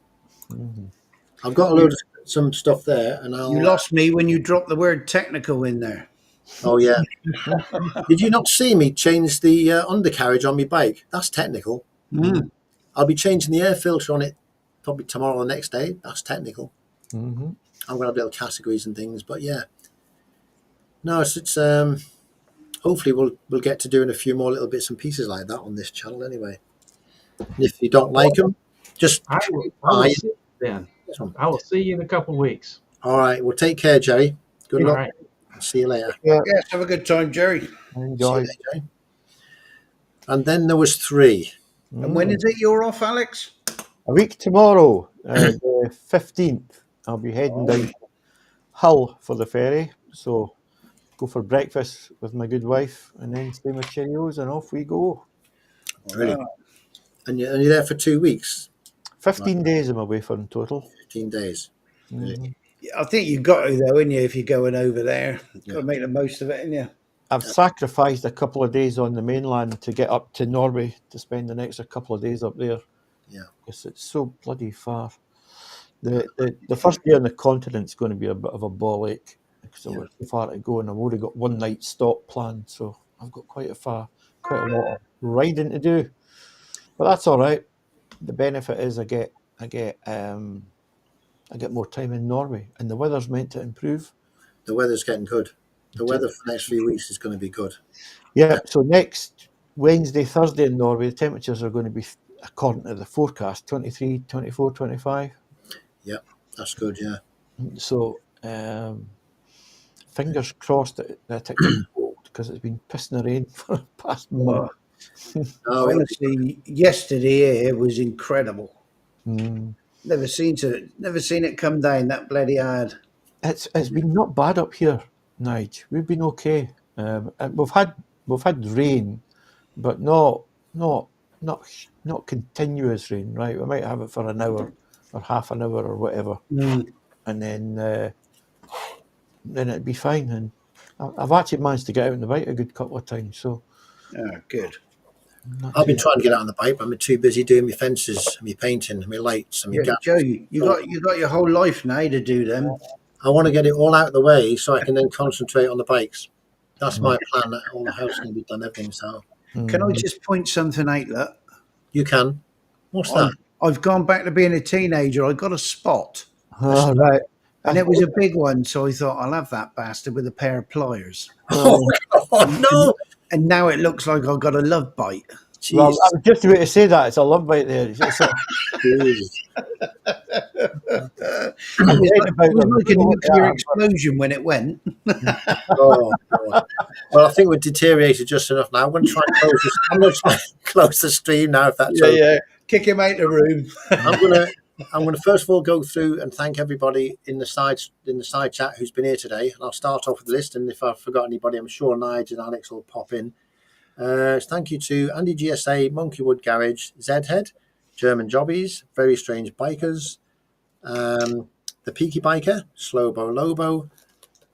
I've got a load of some stuff there, and I'll. You lost me when you dropped the word technical in there. Oh yeah. Did you not see me change the undercarriage on my bike? That's technical. I'll be changing the air filter on it probably tomorrow or the next day. That's technical. I'm going to have little categories and things, but yeah. No, it's hopefully we'll get to doing a few more little bits and pieces like that on this channel anyway. And if you don't like them, just I will see you then. I will see you in a couple of weeks. All right. Well, take care, Jerry. Good luck. Right. See you later. Yes, have a good time, Jerry. Enjoy. See you later, Jerry. And then there was 3. And when is it you're off, Alex? A week tomorrow, the 15th, I'll be heading down to Hull for the ferry. So go for breakfast with my good wife, and then stay with Cheerios, and off we go. Brilliant. And you're there for 2 weeks? 15 days I'm away for in total. 15 days. I think you've got to, though, ain't you, if you're going over there. Got to make the most of it, ain't you? I've sacrificed a couple of days on the mainland to get up to Norway to spend the next couple of days up there. Yeah. Because it's so bloody far. The first day on the continent's going to be a bit of a ball ache because I've got too far to go, and I've already got one night stop planned, so I've got quite a lot of riding to do. But that's all right. The benefit is I get more time in Norway, and the weather's meant to improve. The weather's getting good. The weather for the next few weeks is going to be good. Yeah, so next Wednesday, Thursday in Norway, the temperatures are going to be, according to the forecast, 23, 24, 25. Yeah, that's good, yeah. So fingers crossed that it gets cold, because it's been pissing the rain for the past month. Honestly, yesterday here was incredible. Never seen it come down that bloody hard. It's been not bad up here, Nige. We've been okay. And we've had rain, but not continuous rain. Right, we might have it for an hour or half an hour or whatever, and then it'd be fine. And I've actually managed to get out on the bike a good couple of times. So, good. I've been trying to get out on the bike, but I'm too busy doing my fences, my painting, my lights, and my gas. Joe, you got your whole life now to do them. I want to get it all out of the way so I can then concentrate on the bikes. That's my plan. That all the house can be done, everything. So, can I just point something out? Look, you can. What's that? I've gone back to being a teenager. I got a spot, right, and it was a big one. So I thought I'll have that bastard with a pair of pliers. Oh God, no! And now it looks like I've got a love bite. Jeez. Well, I was just about to say that. It's a love bite there. It was like a nuclear explosion when it went. Oh, God. Well, I think we've deteriorated just enough now. I'm going to try and close this. I'm going to try and close the stream now, if that's okay. Yeah. Kick him out the room. I'm going to I'm going to first of all go through and thank everybody in the side chat who's been here today. And I'll start off with the list, and if I've forgot anybody, I'm sure Nigel and Alex will pop in. Thank you to Andy GSA, Monkeywood Garage, Zedhead, German Jobbies, Very Strange Bikers, the Peaky Biker, Slowbo Lobo,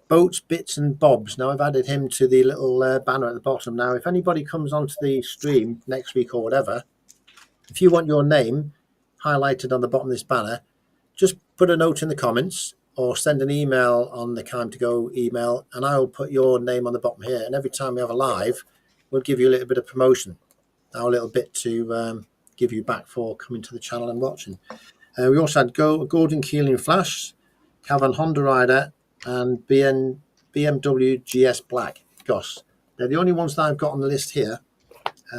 Boats, Bits and Bobs. Now I've added him to the little banner at the bottom. Now, if anybody comes onto the stream next week or whatever, if you want your name highlighted on the bottom of this banner, just put a note in the comments or send an email on the Time to Go email, and I will put your name on the bottom here. And every time we have a live, we'll give you a little bit of promotion, our little bit to give you back for coming to the channel and watching. We also had Gordon Keeling Flash, Cavan Honda Rider, and BMW GS Black. Gosh, they're the only ones that I've got on the list here. I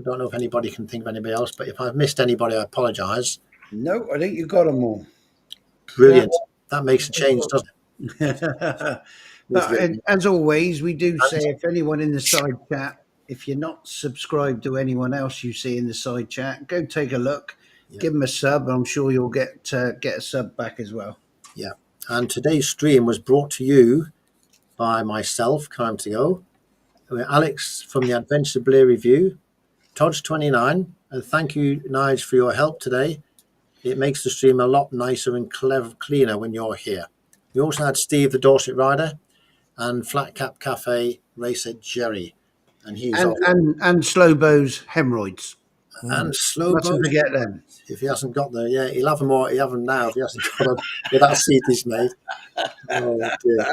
don't know if anybody can think of anybody else, but if I've missed anybody, I apologise. No, I think you got them all. Brilliant. That makes a change, doesn't it? But as always, we do say, if anyone in the side chat, if you're not subscribed to anyone else you see in the side chat, go take a look, give them a sub, and I'm sure you'll get a sub back as well. Yeah. And today's stream was brought to you by myself, Time to Go, Alex from the Adventure Blair Review, Tojj29, and thank you, Nige, for your help today. It makes the stream a lot nicer and cleaner when you're here. We also had Steve, the Dorset Rider, and Flat Cap Cafe Racer Jerry, and Slowbo's hemorrhoids. And Slowbo, mustn't forget them. If he hasn't got them, he'll have them all. He'll have them now if he hasn't got them. With that seat he's made. Oh dear.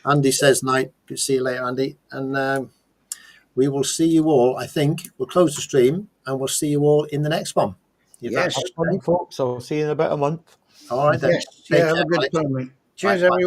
Andy says night. See you later, Andy. And we will see you all. I think we'll close the stream and we'll see you all in the next one. Yes, folks. I'll see you in about a month. All right then. Yes. Yeah, have a good time. Cheers, everyone.